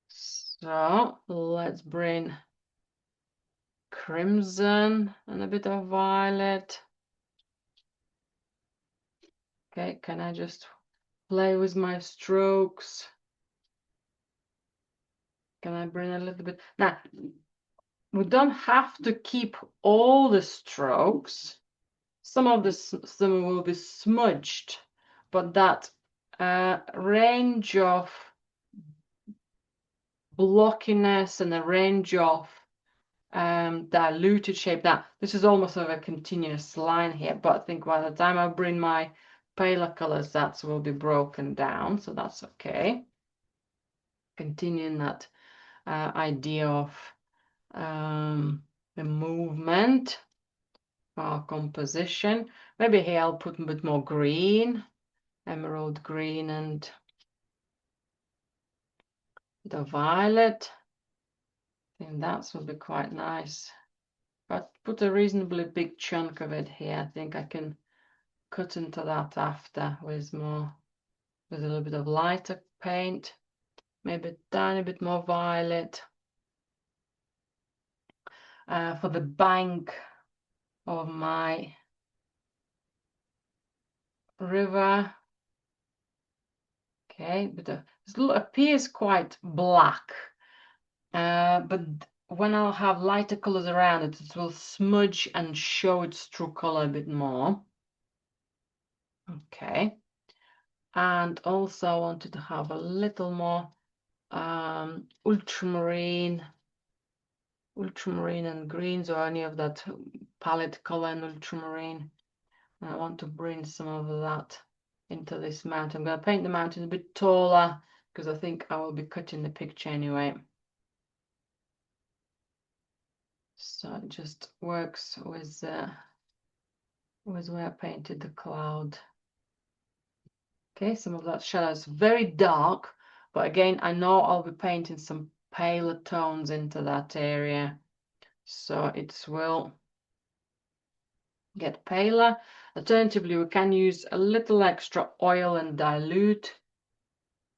So let's bring crimson and a bit of violet. Okay, can I just play with my strokes? Can I bring a little bit? Now, we don't have to keep all the strokes. Some of them will be smudged, but that range of blockiness and a range of diluted shape. Now, this is almost of a continuous line here, but I think by the time I bring my paler colors, that will be broken down, so that's okay. Continuing that idea of the movement, our composition. Maybe here I'll put a bit more green, emerald green and the violet. I think that will be quite nice. But put a reasonably big chunk of it here. I think I can cut into that after with a little bit of lighter paint, maybe a tiny bit more violet. For the bank of my river. Okay, but it appears quite black, but when I'll have lighter colors around it, it will smudge and show its true color a bit more. Okay, and also I wanted to have a little more ultramarine and greens, or any of that palette color and ultramarine. And I want to bring some of that into this mountain. I'm going to paint the mountain a bit taller because I think I will be cutting the picture anyway. So it just works with where I painted the cloud. Okay, some of that shadow is very dark, but again, I know I'll be painting some paler tones into that area, so it will get paler. Alternatively, we can use a little extra oil and dilute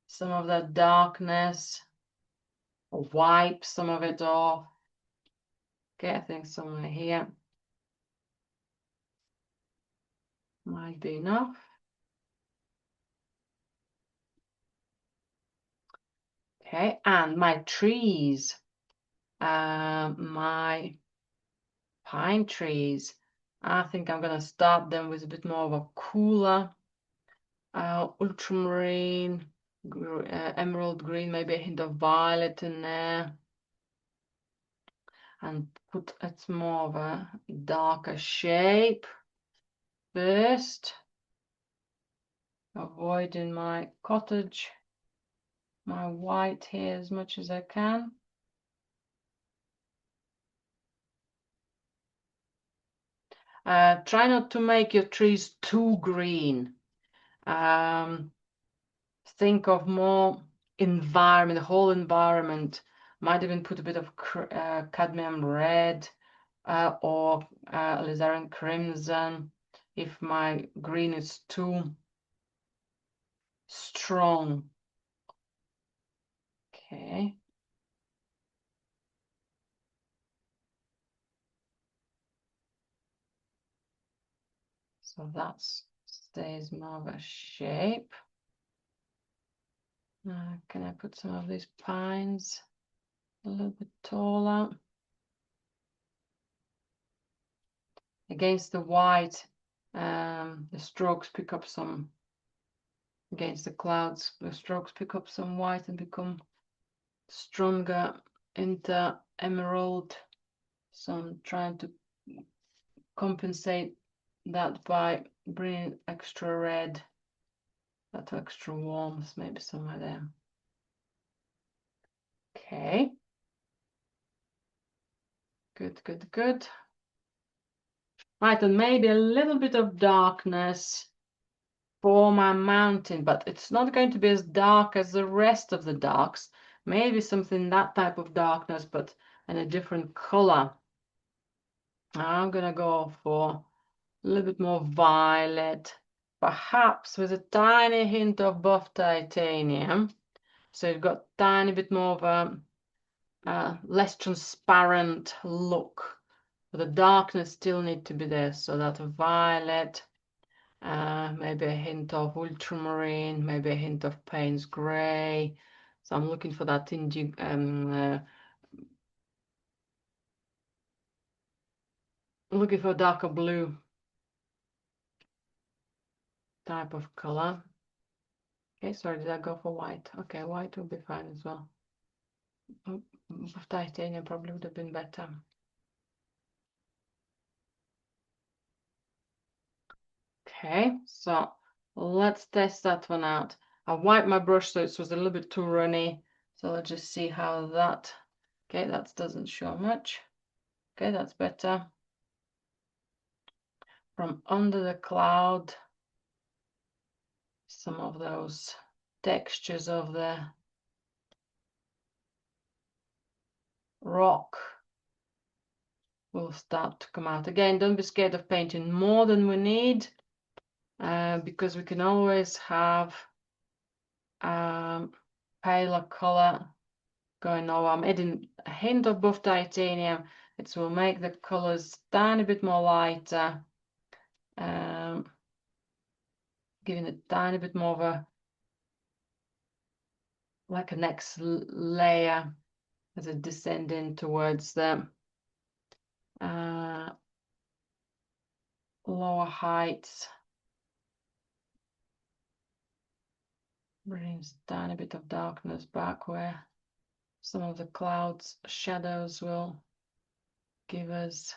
some of that darkness, or wipe some of it off. Okay, I think somewhere here might be enough. Okay, and my trees, my pine trees, I think I'm going to start them with a bit more of a cooler ultramarine, emerald green, maybe a hint of violet in there, and put it's more of a darker shape first, avoiding my cottage, my white here as much as I can. Try not to make your trees too green. Think of more environment, the whole environment. Might even put a bit of cadmium red or alizarin crimson if my green is too strong. Okay. So that stays more of a shape. Can I put some of these pines a little bit taller? Against the white, the strokes pick up some, against the clouds, the strokes pick up some white and become stronger into emerald. So I'm trying to compensate that by bringing extra red, that extra warmth, maybe somewhere there. Okay. Good, good, good. Right, and maybe a little bit of darkness for my mountain, but it's not going to be as dark as the rest of the darks. Maybe something that type of darkness, but in a different color. I'm gonna go for a little bit more violet, perhaps with a tiny hint of buff titanium. So you've got a tiny bit more of a less transparent look. But the darkness still need to be there. So that violet, maybe a hint of ultramarine, maybe a hint of Payne's gray. So I'm looking for that looking for darker blue type of color. Okay, sorry, did I go for white? Okay, white will be fine as well. Titanium probably would have been better. Okay, so let's test that one out. I wiped my brush so it was a little bit too runny. So let's just see how that, okay, that doesn't show much. Okay, that's better. From under the cloud, some of those textures of the rock will start to come out. Again, don't be scared of painting more than we need, because we can always have paler color going over. I'm adding a hint of buff titanium. It will make the colors tiny bit more lighter, giving a tiny bit more of a, like a next layer as it descending towards the lower heights. Brings a tiny bit of darkness back where some of the clouds shadows will give us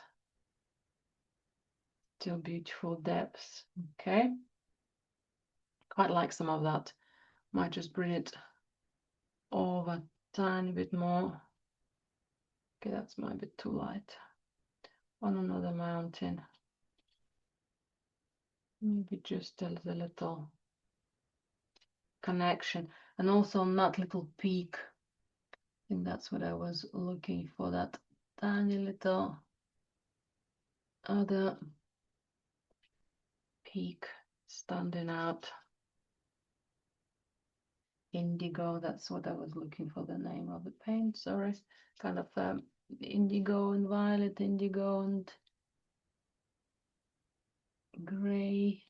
still beautiful depths. Okay, quite like some of that. Might just bring it over a tiny bit more. Okay, that's might be too light. On another mountain, maybe just a little connection, and also on that little peak. I think that's what I was looking for, that tiny little other peak standing out. Indigo, that's what I was looking for, the name of the paint, sorry. Kind of indigo and violet, indigo and gray.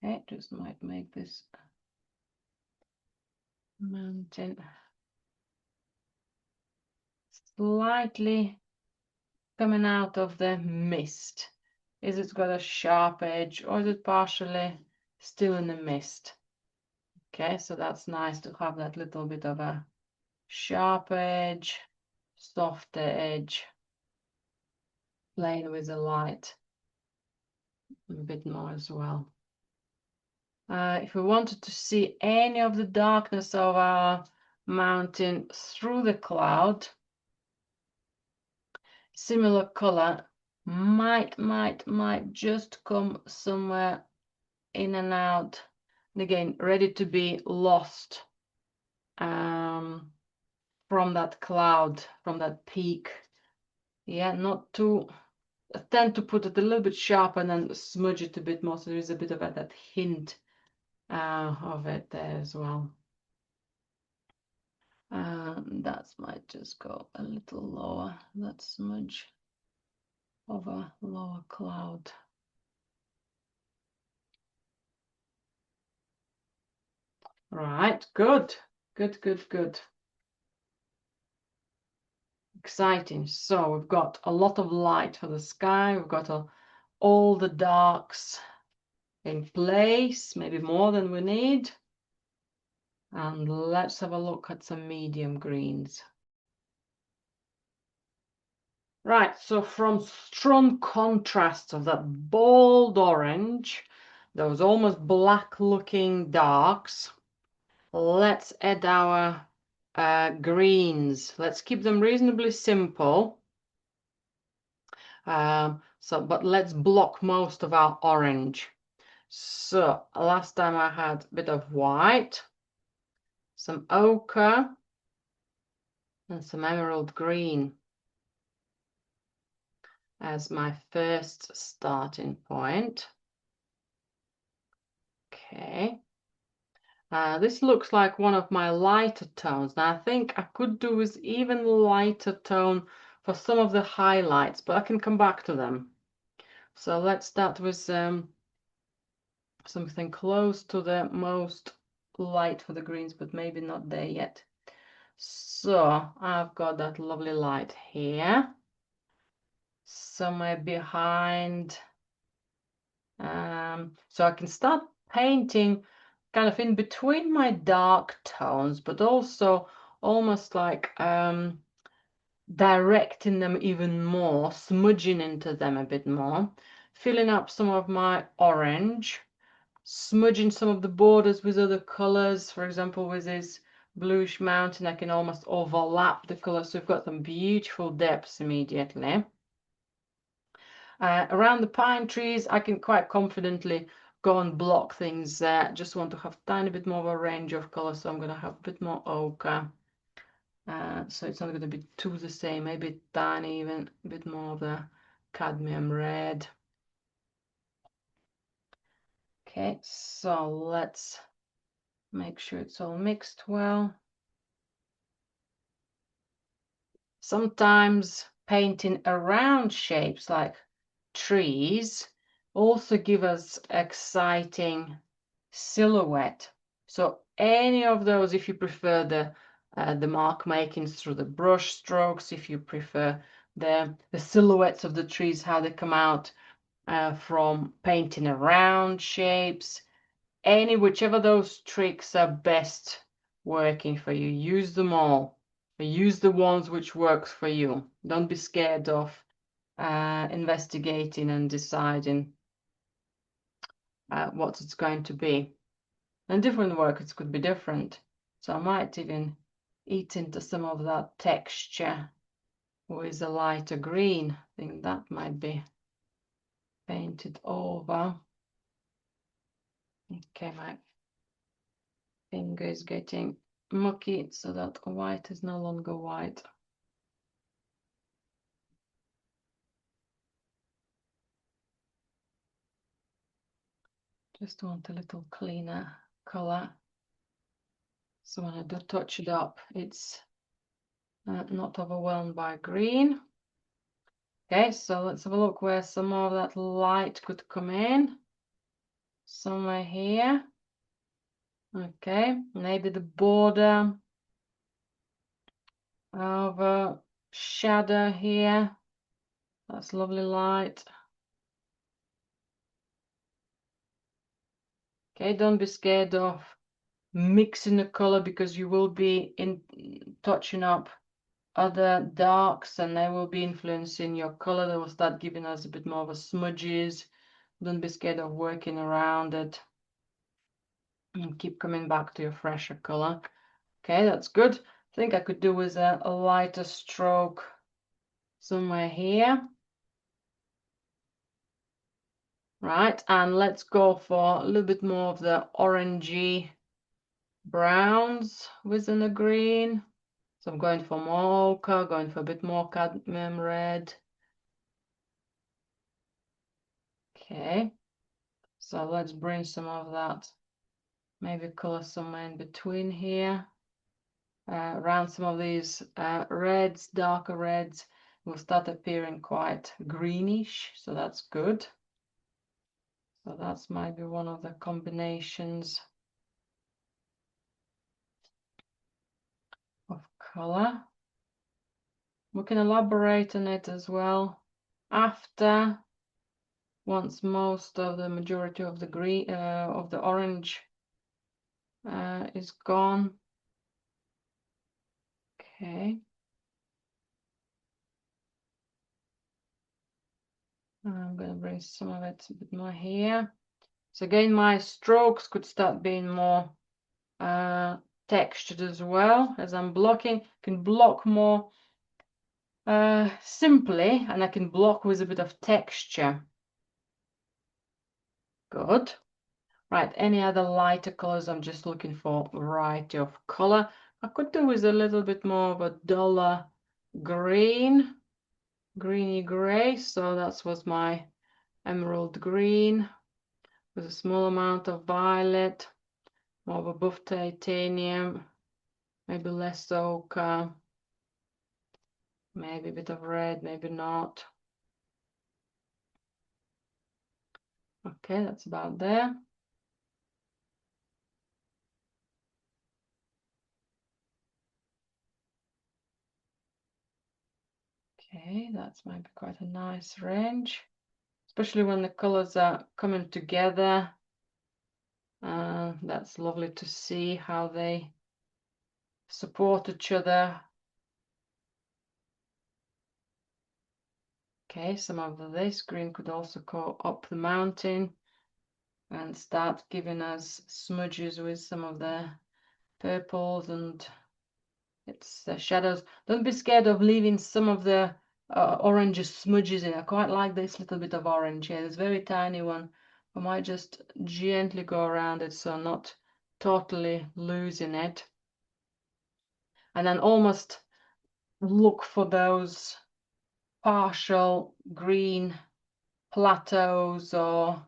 Okay, just might make this mountain slightly coming out of the mist. Is it got a sharp edge or is it partially still in the mist? Okay, so that's nice to have that little bit of a sharp edge, softer edge, playing with the light a bit more as well. If we wanted to see any of the darkness of our mountain through the cloud, similar color might just come somewhere in and out, and again ready to be lost from that cloud, from that peak. Yeah, not too, I tend to put it a little bit sharper and then smudge it a bit more, so there is a bit of that hint of it there as well. That might just go a little lower, that smudge of a lower cloud. Right, good. Exciting. So we've got a lot of light for the sky. We've got all the darks in place, maybe more than we need. And let's have a look at some medium greens. Right, so from strong contrasts of that bold orange, those almost black looking darks, let's add our greens. Let's keep them reasonably simple. But let's block most of our orange. So last time I had a bit of white, some ochre, and some emerald green as my first starting point. Okay. This looks like one of my lighter tones. Now I think I could do with even lighter tone for some of the highlights, but I can come back to them. So let's start with something close to the most light for the greens, but maybe not there yet. So I've got that lovely light here, somewhere behind. So I can start painting kind of in between my dark tones, but also almost like directing them even more, smudging into them a bit more, filling up some of my orange, smudging some of the borders with other colors. For example, with this bluish mountain, I can almost overlap the colors, so we've got some beautiful depths immediately. Around the pine trees, I can quite confidently go and block things there. Just want to have a tiny bit more of a range of colors, so I'm going to have a bit more ochre. So it's not going to be too the same, maybe a tiny, even a bit more of the cadmium red. Okay, so let's make sure it's all mixed well. Sometimes painting around shapes like trees also give us exciting silhouette. So any of those, if you prefer the mark makings through the brush strokes, if you prefer the silhouettes of the trees, how they come out from painting around shapes, whichever those tricks are best working for you, use them all. Use the ones which works for you. Don't be scared of investigating and deciding what it's going to be. And different workers could be different. So I might even eat into some of that texture with a lighter green. I think that might be painted over. Okay, my finger is getting mucky, so that white is no longer white. Just want a little cleaner color. So when I do touch it up, it's not overwhelmed by green. Okay, so let's have a look where some more of that light could come in. Somewhere here. Okay, maybe the border of a shadow here. That's lovely light. Okay, don't be scared of mixing the color, because you will be touching up other darks and they will be influencing your color. They will start giving us a bit more of a smudges. Don't be scared of working around it and keep coming back to your fresher color. Okay, that's good. I think I could do with a lighter stroke somewhere here. Right, and let's go for a little bit more of the orangey browns within the green. So I'm going for more ochre, going for a bit more cadmium red. Okay, so let's bring some of that, maybe color somewhere in between here. Around some of these reds, darker reds, will start appearing quite greenish, so that's good. So that's maybe one of the combinations of color. We can elaborate on it as well after, once most of the majority of the green of the orange is gone. Okay. I'm going to bring some of it a bit more here. So again, my strokes could start being more textured as well as I'm blocking. I can block more simply, and I can block with a bit of texture. Good. Right, any other lighter colors? I'm just looking for a variety of color. I could do with a little bit more of a duller green, greeny gray. So that was my emerald green with a small amount of violet, more of a buff titanium, maybe less ochre, maybe a bit of red, maybe not. Okay, that's about there. Okay, that's maybe quite a nice range, especially when the colors are coming together. That's lovely to see how they support each other. Okay, some of this green could also go up the mountain and start giving us smudges with some of the purples and it's the shadows. Don't be scared of leaving some of the orange smudges in. I quite like this little bit of orange here. There's a very tiny one. I might just gently go around it so I'm not totally losing it. And then almost look for those partial green plateaus or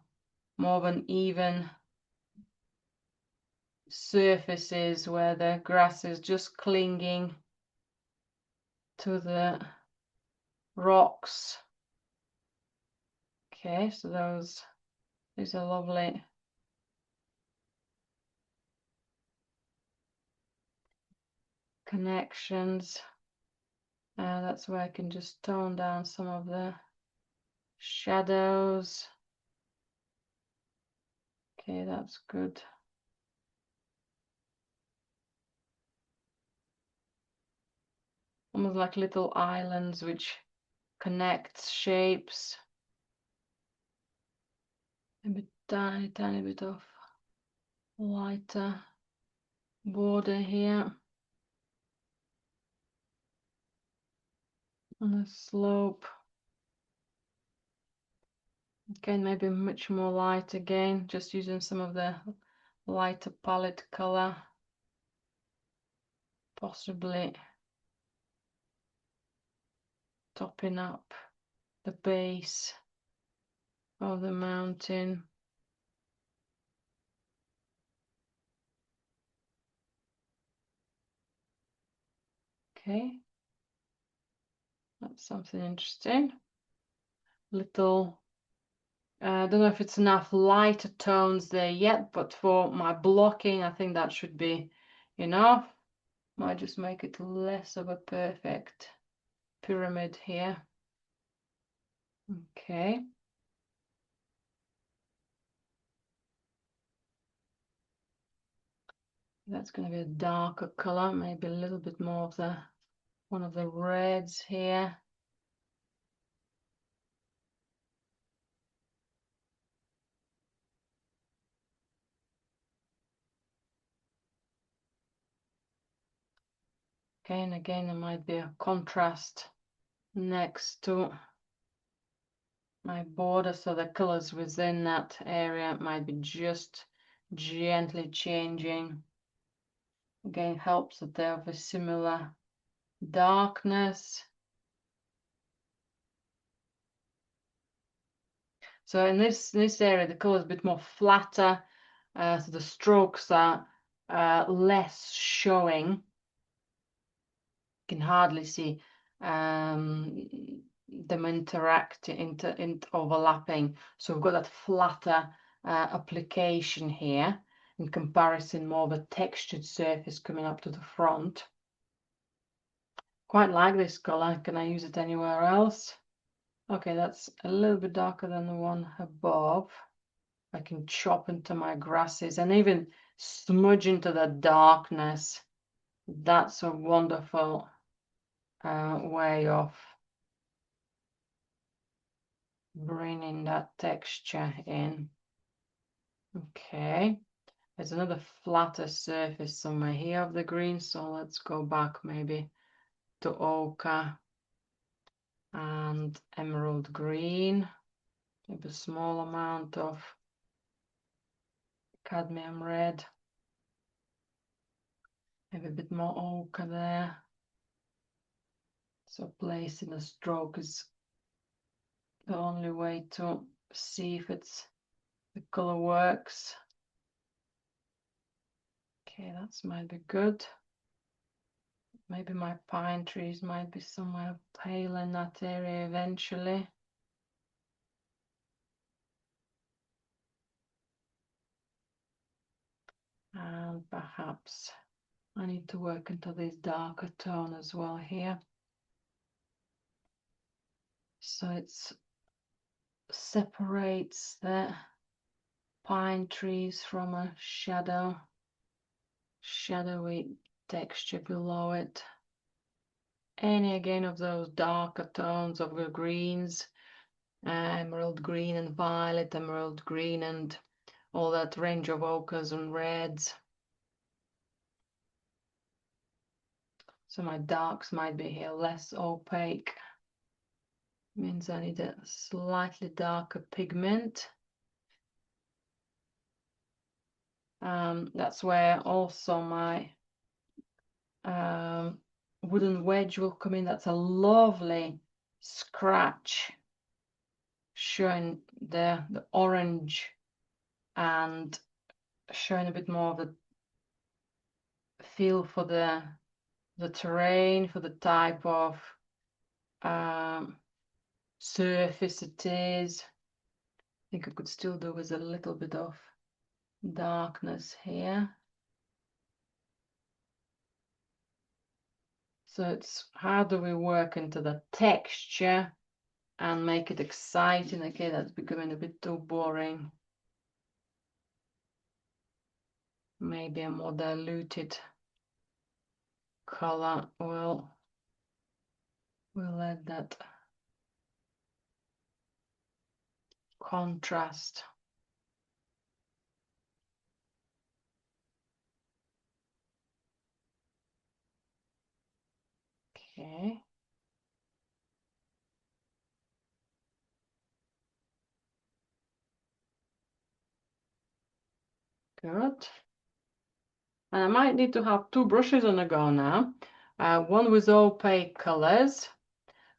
more of an even surfaces where the grass is just clinging to the rocks. Okay, so these are lovely connections. That's where I can just tone down some of the shadows. Okay, that's good. Almost like little islands which connect shapes. Maybe tiny bit of lighter border here on the slope. Again, maybe much more light again, just using some of the lighter palette color, possibly topping up the base of the mountain. Okay, that's something interesting. Little, I don't know if it's enough lighter tones there yet, but for my blocking, I think that should be enough. Might just make it less of a perfect pyramid here. Okay. That's going to be a darker color, maybe a little bit more of the one of the reds here. Okay, and again there might be a contrast next to my border, so the colors within that area might be just gently changing. Again, helps that they have a similar darkness. So in this area, the color is a bit more flatter, so the strokes are less showing. You can hardly see them overlapping. So we've got that flatter application here in comparison, more of a textured surface coming up to the front. Quite like this color. Can I use it anywhere else? Okay, that's a little bit darker than the one above. I can chop into my grasses and even smudge into the darkness. That's a wonderful way of bringing that texture in. Okay, there's another flatter surface somewhere here of the green, so let's go back maybe to ochre and emerald green. Maybe a small amount of cadmium red. Maybe a bit more ochre there. So placing a stroke is the only way to see if the color works. Okay, that's might be good. Maybe my pine trees might be somewhere pale in that area eventually. And perhaps I need to work into this darker tone as well here. So it separates the pine trees from a shadowy texture below it. Any again of those darker tones of the greens, emerald green and violet, emerald green and all that range of ochres and reds. So my darks might be here less opaque. Means I need a slightly darker pigment. That's where also my wooden wedge will come in. That's a lovely scratch showing the orange and showing a bit more of the feel for the terrain, for the type of surface it is. I think I could still do with a little bit of darkness here. So it's how do we work into the texture and make it exciting? Okay, that's becoming a bit too boring. Maybe a more diluted color. We'll let that contrast. Okay. Good. And I might need to have two brushes on the go now. One with opaque colors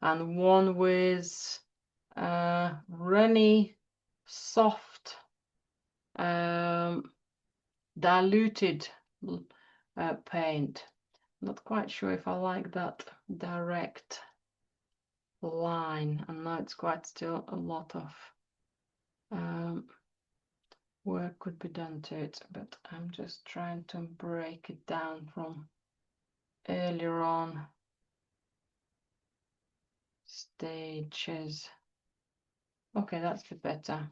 and one with runny, soft, diluted paint. Not quite sure if I like that direct line. And now it's quite still a lot of work could be done to it, but I'm just trying to break it down from earlier on stages. Okay, that's a bit better.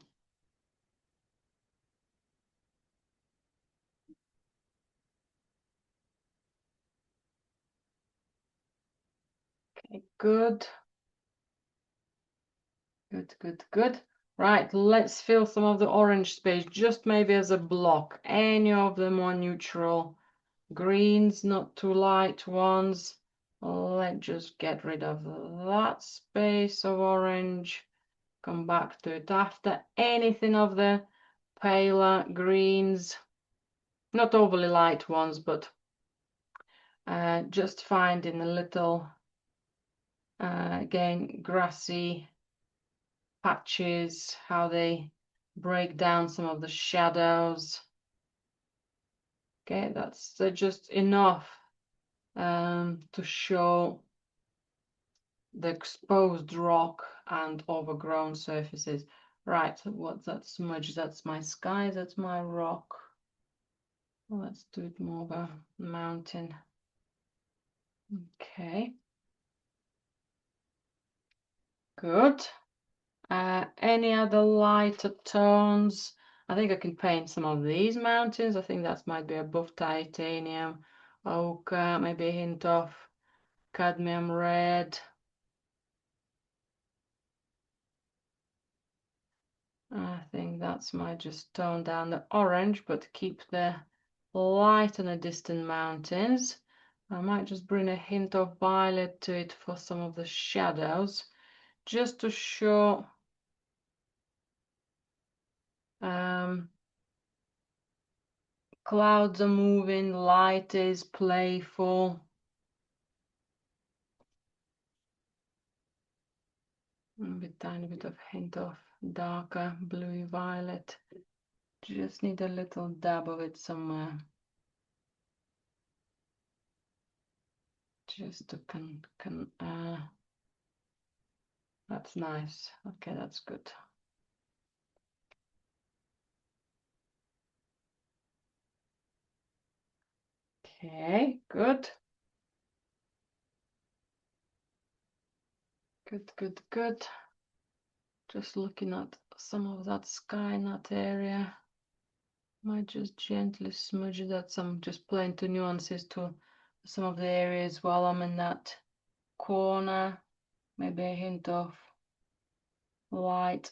Okay, good. Good. Right, let's fill some of the orange space, just maybe as a block. Any of the more neutral greens, not too light ones. Let's just get rid of that space of orange. Come back to it after. Anything of the paler greens, not overly light ones, but just finding a little, again, grassy patches, how they break down some of the shadows. Okay, that's just enough to show the exposed rock and overgrown surfaces. Right, what's that smudge? That's my sky, that's my rock. Well, let's do it more of a mountain. Okay. Good. Any other lighter tones? I think I can paint some of these mountains. I think that might be above titanium, ochre, maybe a hint of cadmium red. I think that's might just tone down the orange, but keep the light on the distant mountains. I might just bring a hint of violet to it for some of the shadows, just to show clouds are moving, light is playful. A tiny bit of hint of darker bluey violet. Just need a little dab of it somewhere. Just to that's nice. Okay, that's good. Okay, good. Good, good, good. Just looking at some of that sky in that area. Might just gently smudge that, some just plain two nuances to some of the areas while I'm in that corner. Maybe a hint of light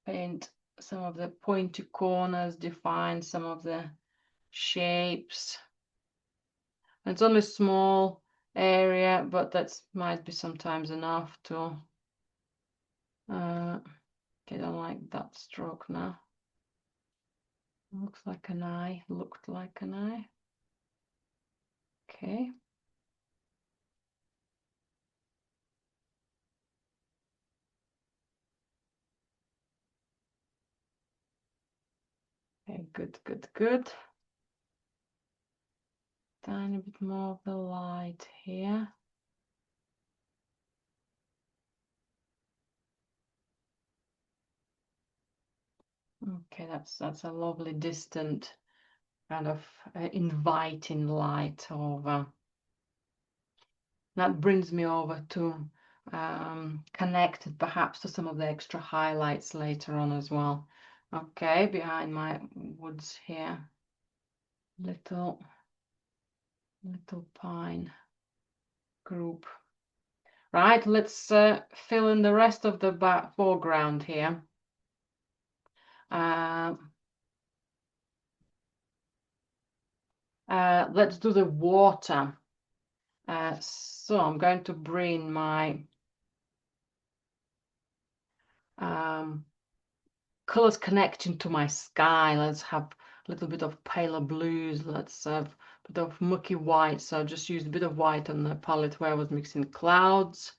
paint some of the pointy corners, define some of the shapes. It's only a small area, but that might be sometimes enough to okay, I don't like that stroke now. Looks like an eye, looked like an eye. Okay. Okay, good, good, good. Tiny bit more of the light here. Okay, that's a lovely distant kind of inviting light over. That brings me over to connected perhaps to some of the extra highlights later on as well. Okay, behind my woods here, little pine group. Right, let's fill in the rest of the foreground here. Let's do the water. So I'm going to bring my colors connecting to my sky. Let's have a little bit of paler blues. Let's have a bit of mucky white. So I just used a bit of white on the palette where I was mixing clouds,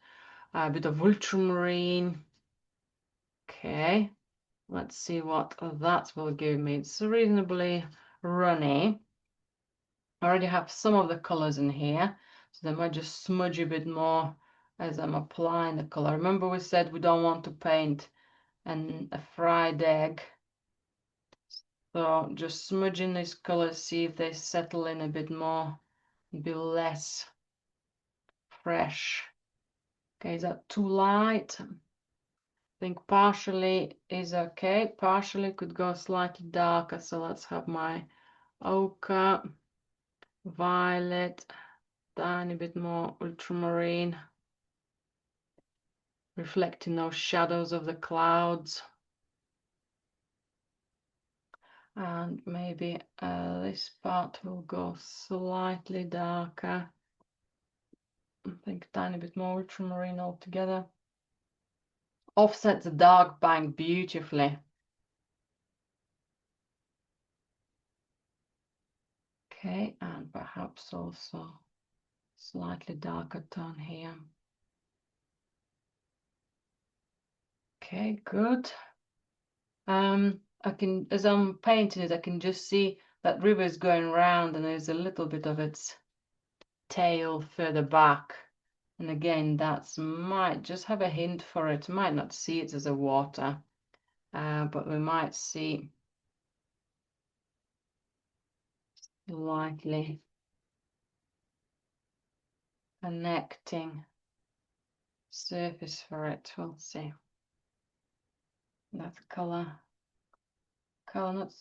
a bit of ultramarine. Okay, let's see what that will give me. It's reasonably runny. I already have some of the colors in here, so they might just smudge a bit more as I'm applying the color. Remember we said we don't want to paint a fried egg. So just smudging these colors, see if they settle in a bit more, be less fresh. Okay, is that too light? I think partially is okay. Partially could go slightly darker. So let's have my ochre, violet, tiny bit more ultramarine, reflecting those shadows of the clouds. And maybe this part will go slightly darker. I think a tiny bit more ultramarine altogether. Offset the dark bank beautifully. Okay, and perhaps also slightly darker tone here. Okay, good. I can, as I'm painting it, I can just see that river is going round and there's a little bit of its tail further back. And again, that's might just have a hint for it. Might not see it as a water, but we might see slightly connecting surface for it. We'll see. That color not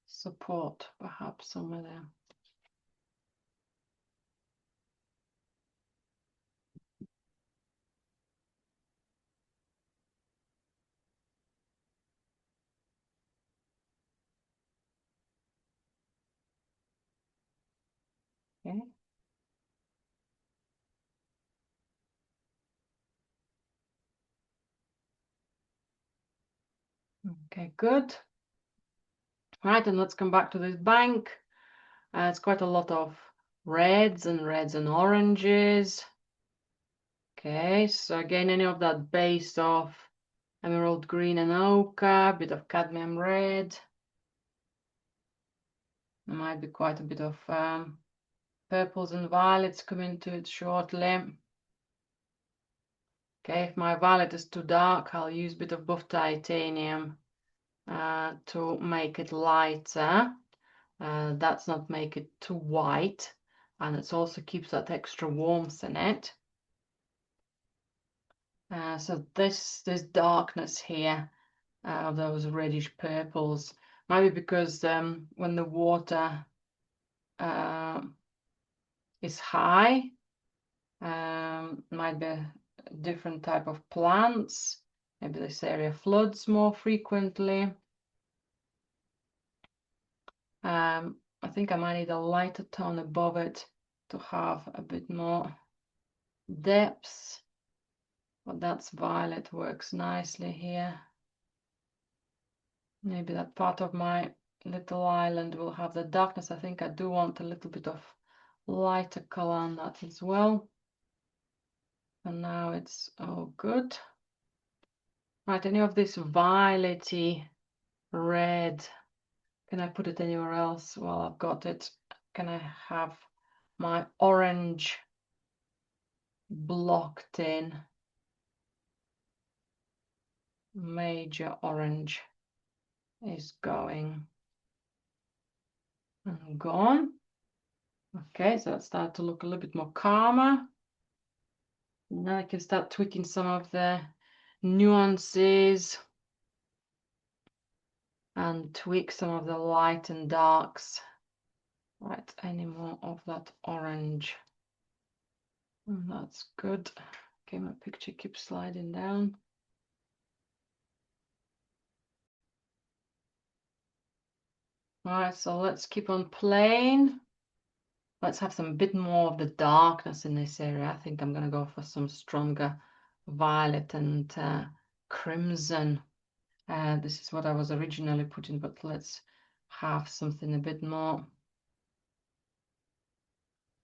support, perhaps somewhere there. Okay. Okay, good. Right, and let's come back to this bank. It's quite a lot of reds and oranges. Okay, so again, any of that base of emerald green and ochre, a bit of cadmium red. There might be quite a bit of purples and violets coming to it shortly. Okay, if my violet is too dark, I'll use a bit of buff titanium to make it lighter. That's not make it too white, and it also keeps that extra warmth in it. So this darkness here of those reddish purples, maybe because when the water is high, might be a different type of plants. Maybe this area floods more frequently. I think I might need a lighter tone above it to have a bit more depth, but that's violet, works nicely here. Maybe that part of my little island will have the darkness. I think I do want a little bit of lighter color on that as well. And now it's all good. Right, any of this violety red, can I put it anywhere else? Well, I've got it. Can I have my orange blocked in? Major orange is going and gone. Okay, so it started to look a little bit more calmer. Now I can start tweaking some of the nuances and tweak some of the light and darks. Right, any more of that orange? That's good. Okay, my picture keeps sliding down. All right, so let's keep on playing. Let's have some bit more of the darkness in this area. I think I'm going to go for some stronger violet and crimson. This is what I was originally putting, but let's have something a bit more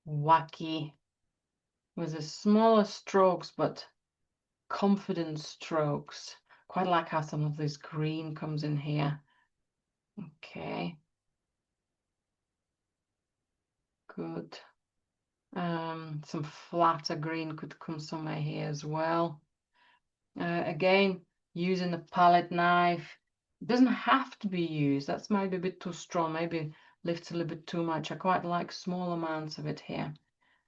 wacky with the smaller strokes, but confident strokes. Quite like how some of this green comes in here. Okay. Good. Some flatter green could come somewhere here as well. Again, using a palette knife. It doesn't have to be used. That's maybe a bit too strong. Maybe lifts a little bit too much. I quite like small amounts of it here.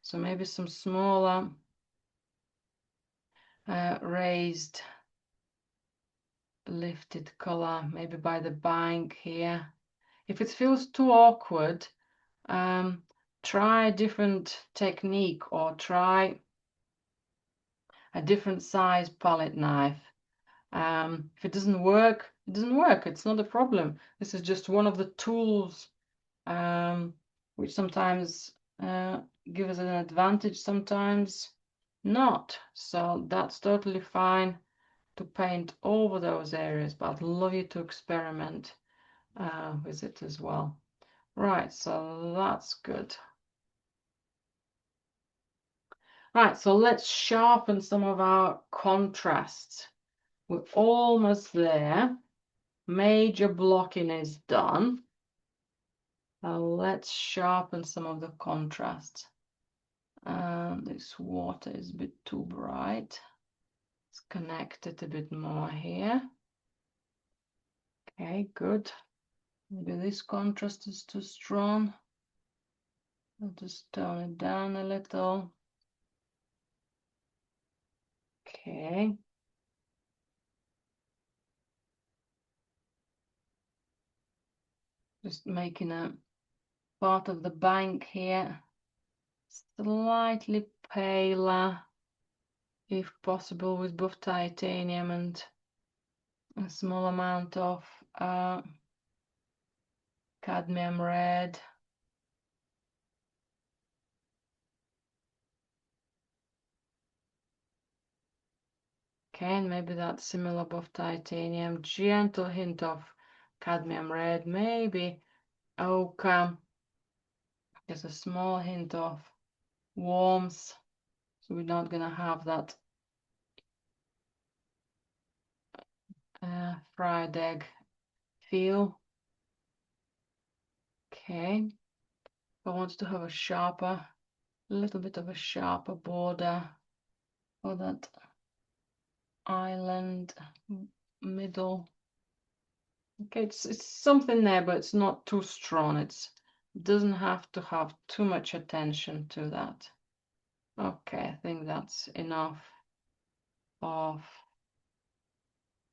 So maybe some smaller raised lifted color, maybe by the bank here. If it feels too awkward, try a different technique or try a different size palette knife. If it doesn't work, it doesn't work. It's not a problem. This is just one of the tools which sometimes give us an advantage, sometimes not. So that's totally fine to paint over those areas, but I'd love you to experiment with it as well. Right, so that's good. Right, so let's sharpen some of our contrasts. We're almost there. Major blocking is done. Let's sharpen some of the contrast. This water is a bit too bright. Let's connect it a bit more here. Okay, good. Maybe this contrast is too strong. I'll just tone it down a little. Okay. Just making a part of the bank here slightly paler, if possible, with both titanium and a small amount of cadmium red. Okay, and maybe that's similar above titanium. Gentle hint of cadmium red, maybe ochre. There's a small hint of warmth, so we're not going to have that fried egg feel. Okay, I wanted to have a sharper, a little bit of a sharper border for that island middle. Okay, it's something there, but it's not too strong. It doesn't have to have too much attention to that. Okay, I think that's enough. of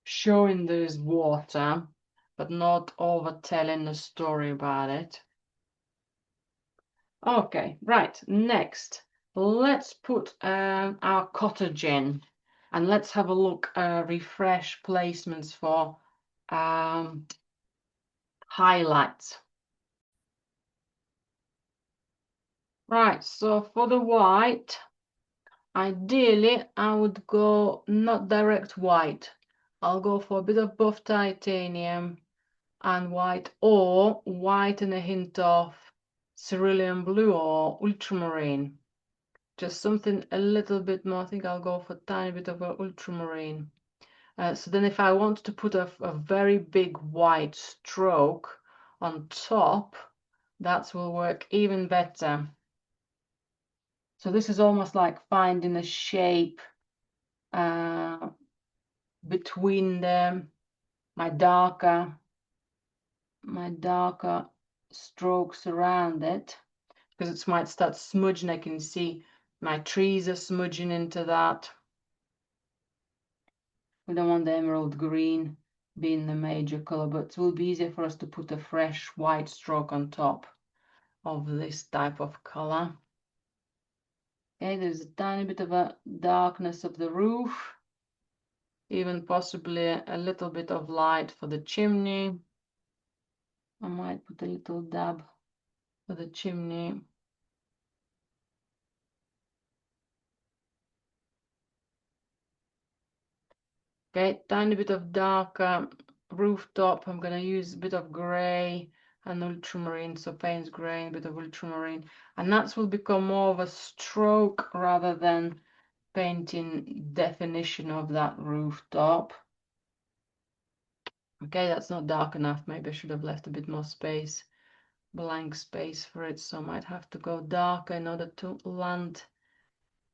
showing there's water, but not over telling the story about it. Okay, right, next, let's put our cottage in, and let's have a look, refresh placements for highlights. Right, so for the white, ideally I would go not direct white. I'll go for a bit of buff titanium and white, or white and a hint of cerulean blue or ultramarine. Just something a little bit more. I think I'll go for a tiny bit of a ultramarine. So then if I want to put a very big white stroke on top, that will work even better. So this is almost like finding a shape between my darker strokes around it, because it might start smudging. I can see my trees are smudging into that. We don't want the emerald green being the major color, but it will be easier for us to put a fresh white stroke on top of this type of color. Okay, there's a tiny bit of a darkness of the roof, even possibly a little bit of light for the chimney. I might put a little dab for the chimney. Okay, tiny bit of darker rooftop. I'm gonna use a bit of gray and ultramarine, so Payne's gray and a bit of ultramarine, and that will become more of a stroke rather than painting definition of that rooftop. Okay, that's not dark enough. Maybe I should have left a bit more space, blank space for it, so I might have to go darker in order to land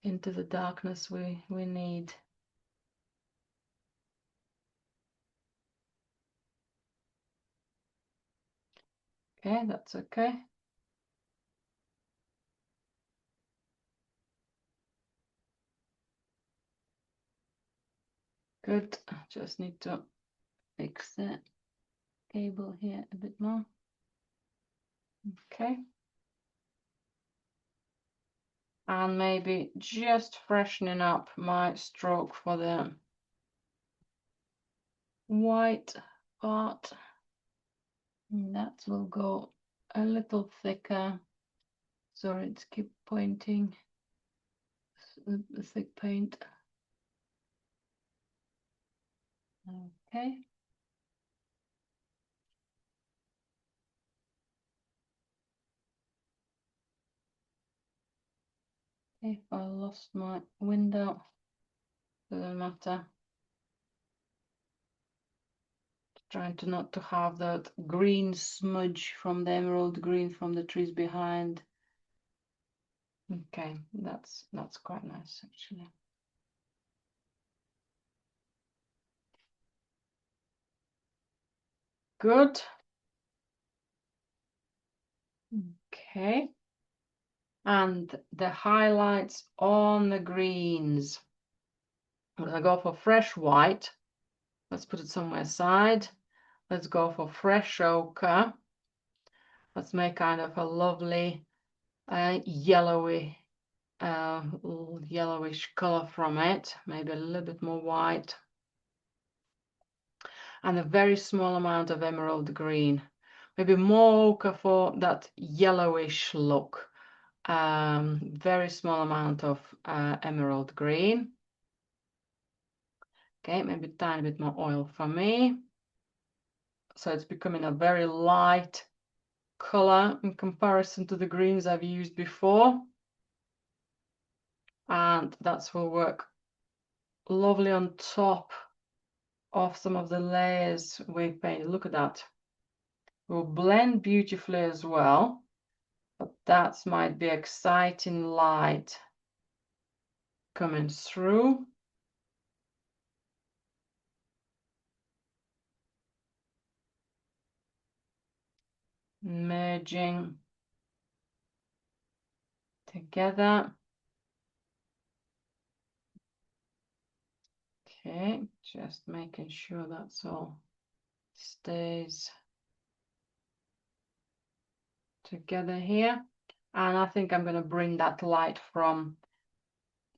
into the darkness we need. Okay, that's okay. Good. I just need to fix the cable here a bit more. Okay. And maybe just freshening up my stroke for the white part. And that will go a little thicker. Sorry, it's keep pointing the thick paint. Okay. If I lost my window, doesn't matter. Trying to not to have that green smudge from the emerald green from the trees behind. Okay, that's quite nice actually. Good. Okay. And the highlights on the greens. I'm gonna go for fresh white. Let's put it somewhere aside. Let's go for fresh ochre. Let's make kind of a lovely yellowish color from it. Maybe a little bit more white. And a very small amount of emerald green. Maybe more ochre for that yellowish look. Very small amount of emerald green. Okay, maybe a tiny bit more oil for me. So it's becoming a very light color in comparison to the greens I've used before. And that will work lovely on top of some of the layers we've painted. Look at that. It will blend beautifully as well, but that might be exciting light coming through. Merging together. Okay, just making sure that's all stays together here. And I think I'm going to bring that light from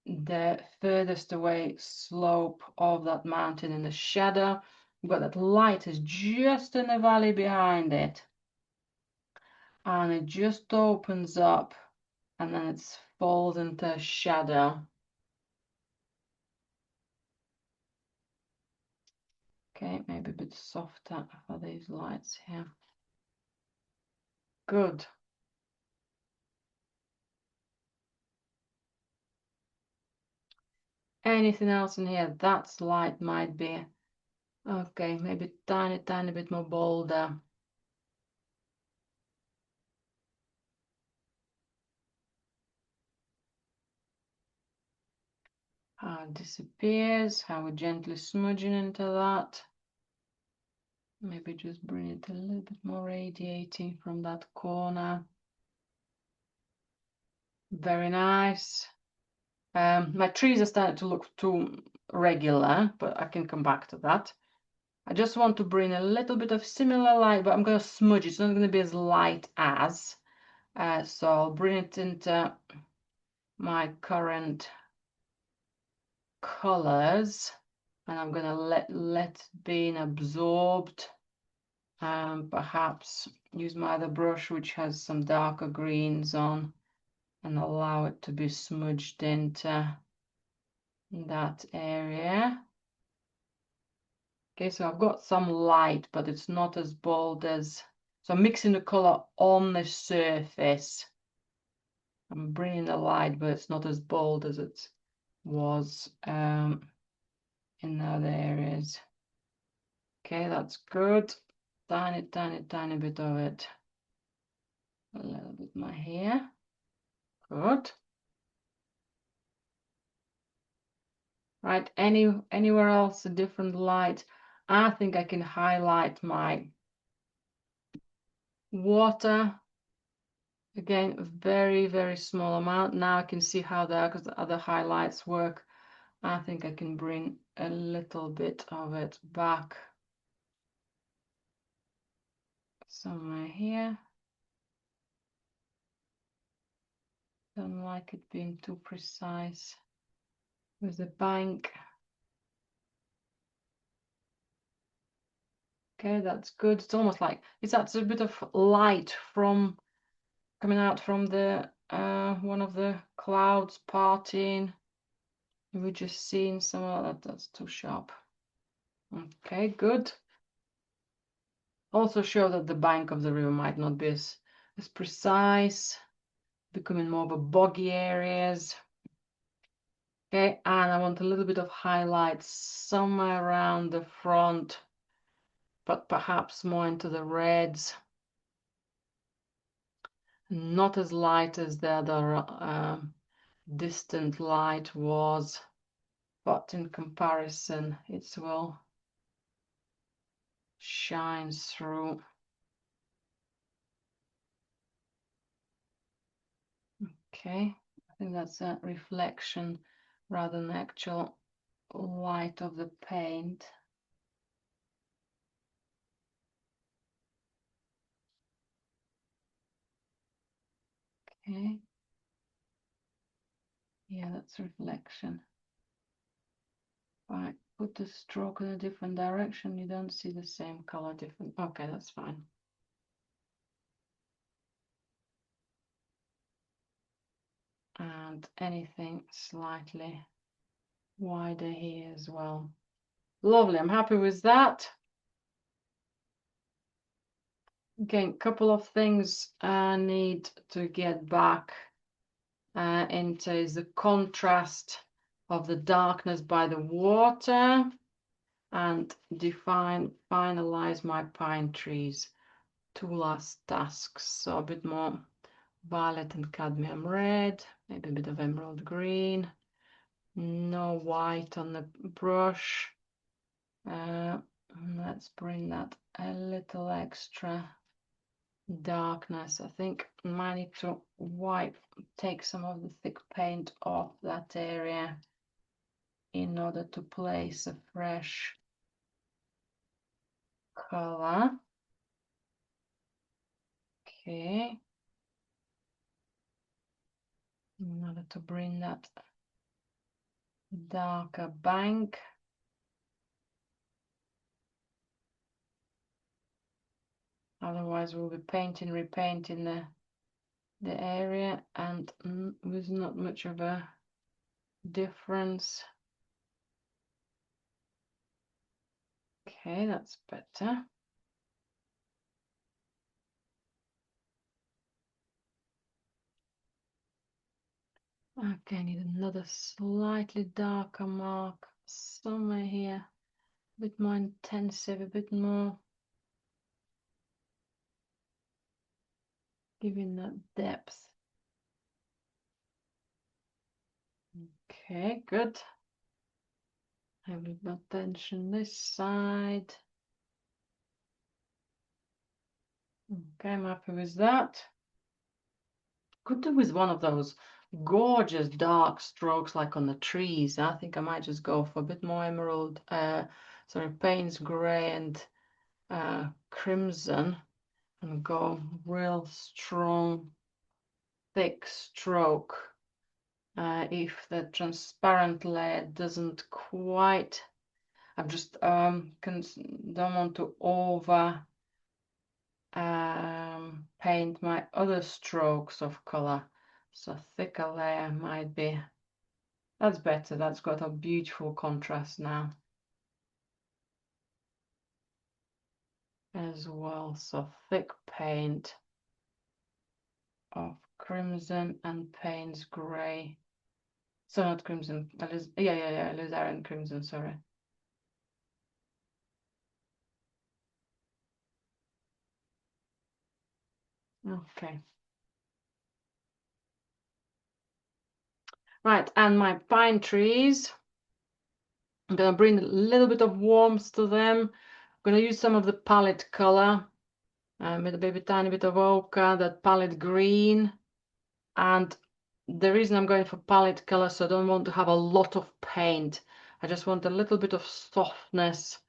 the furthest away slope of that mountain in the shadow. But that light is just in the valley behind it. And it just opens up and then it falls into shadow. Okay, maybe a bit softer for these lights here. Good. Anything else in here? That's light might be. Okay, maybe tiny bit more bolder. How it disappears, how we're gently smudging into that. Maybe just bring it a little bit more radiating from that corner. Very nice. My trees are starting to look too regular, but I can come back to that. I just want to bring a little bit of similar light, but I'm going to smudge it. It's not going to be as light as. So I'll bring it into my current colors, and I'm going to let Beinn absorbed. Perhaps use my other brush, which has some darker greens on, and allow it to be smudged into that area. Okay, so I've got some light, but it's not as bold as, so I'm mixing the color on the surface. I'm bringing the light, but it's not as bold as it was in the other areas. Okay, that's good. Tiny bit of it. A little bit more here. Good. Right, anywhere else a different light? I think I can highlight my water. Again, very small amount. Now I can see how the other highlights work. I think I can bring a little bit of it back somewhere here. Don't like it being too precise with the bank. Okay, that's good. It's almost like that's a bit of light from coming out from the one of the clouds parting. We're just seeing some of that. That's too sharp. Okay, good. Also show that the bank of the river might not be as precise, becoming more of a boggy areas. Okay, and I want a little bit of highlights somewhere around the front, but perhaps more into the reds. Not as light as the other distant light was, but in comparison, it will shine through. Okay, I think that's a reflection rather than actual light of the paint. Okay. Yeah, that's reflection. Right, put the stroke in a different direction. You don't see the same color different. Okay, that's fine. And anything slightly wider here as well. Lovely, I'm happy with that. Again, a couple of things I need to get back into is the contrast of the darkness by the water and finalize my pine trees. Two last tasks, so a bit more violet and cadmium red, maybe a bit of emerald green, no white on the brush. Let's bring that a little extra darkness. I think I might need to take some of the thick paint off that area. in order to place a fresh color. Okay. In order to bring that darker bank. Otherwise we'll be painting, repainting the area, and with not much of a difference. Okay, that's better. Okay, I need another slightly darker mark somewhere here, a bit more intensive, a bit more giving that depth. Okay, good. I will not attention this side. Okay, I'm happy with that. Could do with one of those gorgeous dark strokes like on the trees. I think I might just go for a bit more emerald, sorry, Payne's grey and crimson, and go real strong, thick stroke. If the transparent layer doesn't quite, I've just don't want to over paint my other strokes of color, so thicker layer might be, that's better. That's got a beautiful contrast now as well. So thick paint of crimson and Payne's grey, so not crimson, alizarin crimson, sorry. Okay. Right, and my pine trees, I'm going to bring a little bit of warmth to them. I'm going to use some of the palette color, with a baby tiny bit of ochre, that palette green. And the reason I'm going for palette color, so I don't want to have a lot of paint. I just want a little bit of softness.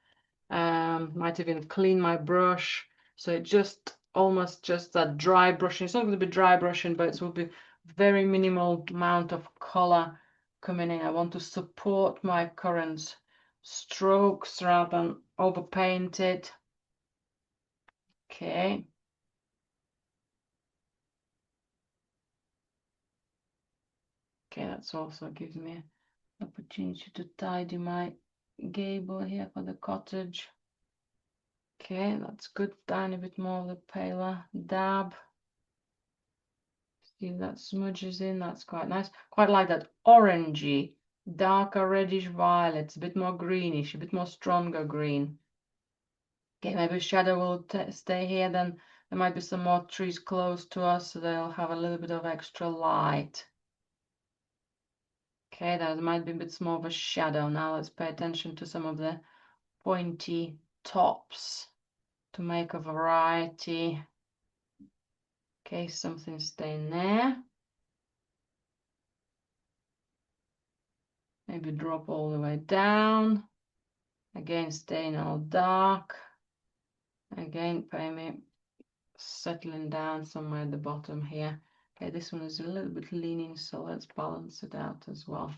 Might even clean my brush. So it just almost just that dry brushing. It's not going to be dry brushing, but it will be very minimal amount of color coming in. I want to support my current strokes rather than overpaint it. Okay. Okay, that's also gives me an opportunity to tidy my gable here for the cottage. Okay, that's good. Tiny bit more of the paler dab. See if that smudges in. That's quite nice. Quite like that orangey, darker reddish violet. A bit more greenish, a bit more stronger green. Okay, maybe shadow will stay here. Then there might be some more trees close to us, so they'll have a little bit of extra light. Okay, there might be a bit more of a shadow. Now let's pay attention to some of the pointy tops to make a variety. Okay, something staying there. Maybe drop all the way down. Again, staying all dark. Again, maybe settling down somewhere at the bottom here. Okay, this one is a little bit leaning, so let's balance it out as well.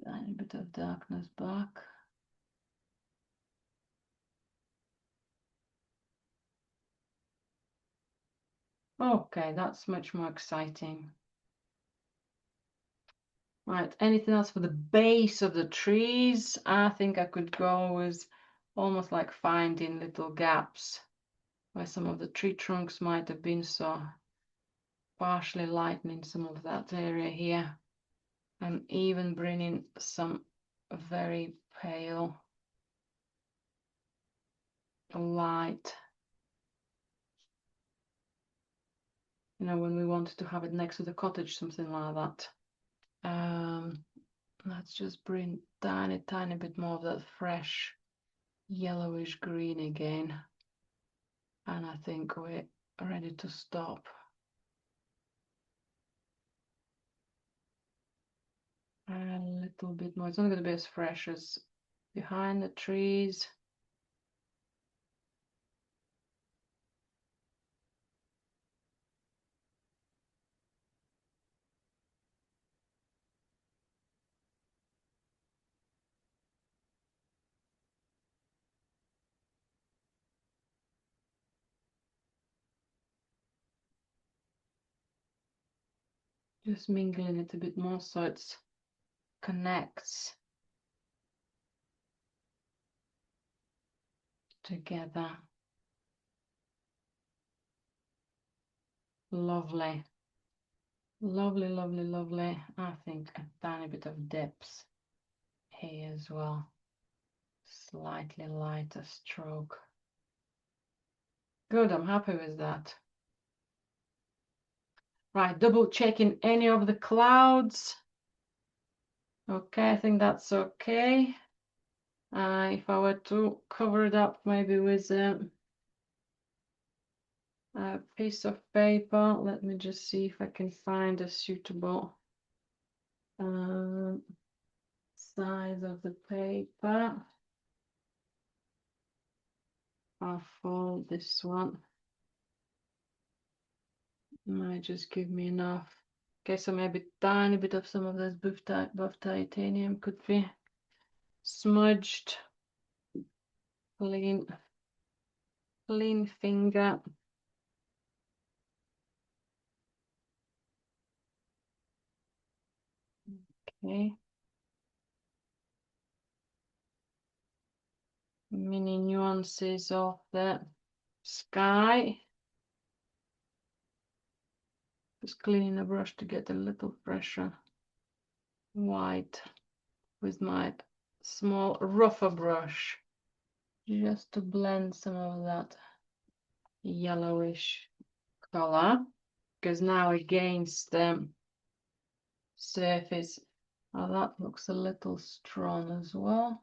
A bit of darkness back. Okay, that's much more exciting. Right, anything else for the base of the trees? I think I could go with almost like finding little gaps where some of the tree trunks might have been, so partially lightening some of that area here, and even bringing some very pale light. You know, when we wanted to have it next to the cottage, something like that. Let's just bring tiny bit more of that fresh yellowish green again. And I think we're ready to stop. A little bit more. It's not going to be as fresh as behind the trees. Just mingling it a bit more so it connects together. Lovely. Lovely, lovely, lovely. I think a tiny bit of depth here as well. Slightly lighter stroke. Good, I'm happy with that. Right, double checking any of the clouds. Okay, I think that's okay. If I were to cover it up maybe with a piece of paper, let me just see if I can find a suitable size of the paper. I'll fold this one. Might just give me enough. Okay, so maybe tiny bit of some of this buff titanium could be smudged. Clean finger. Okay. Mini nuances of the sky. Just cleaning the brush to get a little fresher white with my small rougher brush, just to blend some of that yellowish color, because now against the surface, oh, that looks a little strong as well.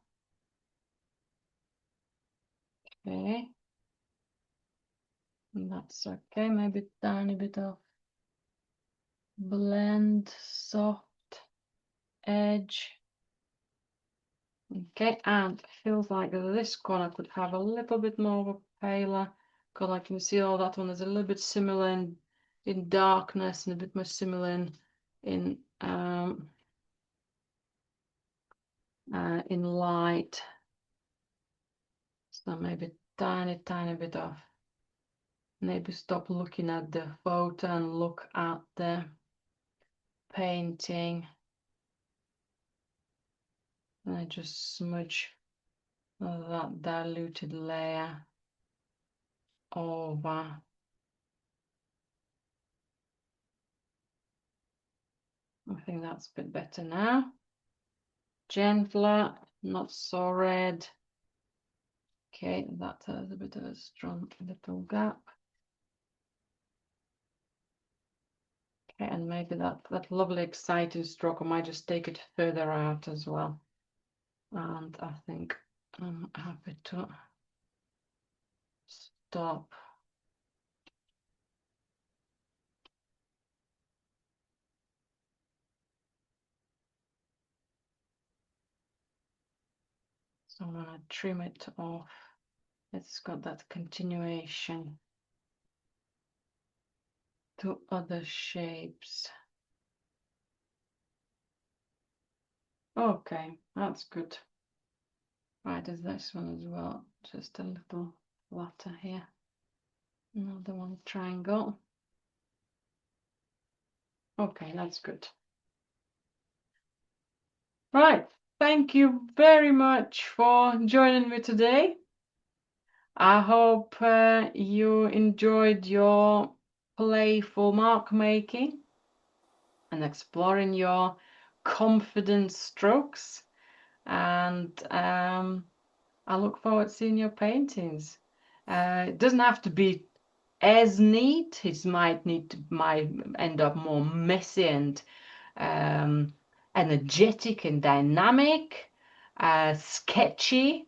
Okay, and that's okay. Maybe a tiny bit of blend, soft edge. Okay, and feels like this corner could have a little bit more of a paler color. I can see all that one is a little bit similar in darkness and a bit more similar in light. So maybe tiny bit of, maybe stop looking at the photo and look at the painting. And I just smudge that diluted layer over. I think that's a bit better now. Gentler, not so red. Okay, that has a bit of a strong little gap. Okay, and maybe that lovely exciting stroke, I might just take it further out as well. And I think I'm happy to stop. So I'm gonna trim it off. It's got that continuation to other shapes. Okay, that's good. Right, there's this one as well. Just a little flatter here. Another one triangle. Okay, that's good. Right, thank you very much for joining me today. I hope you enjoyed your playful mark making and exploring your confident strokes. And I look forward to seeing your paintings. It doesn't have to be as neat. It might end up more messy and energetic and dynamic, sketchy.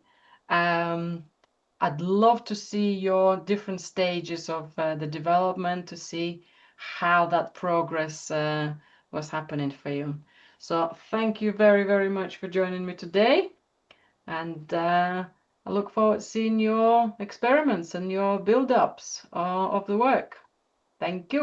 I'd love to see your different stages of the development, to see how that progress was happening for you. So thank you very, very much for joining me today. And I look forward to seeing your experiments and your build-ups of the work. Thank you.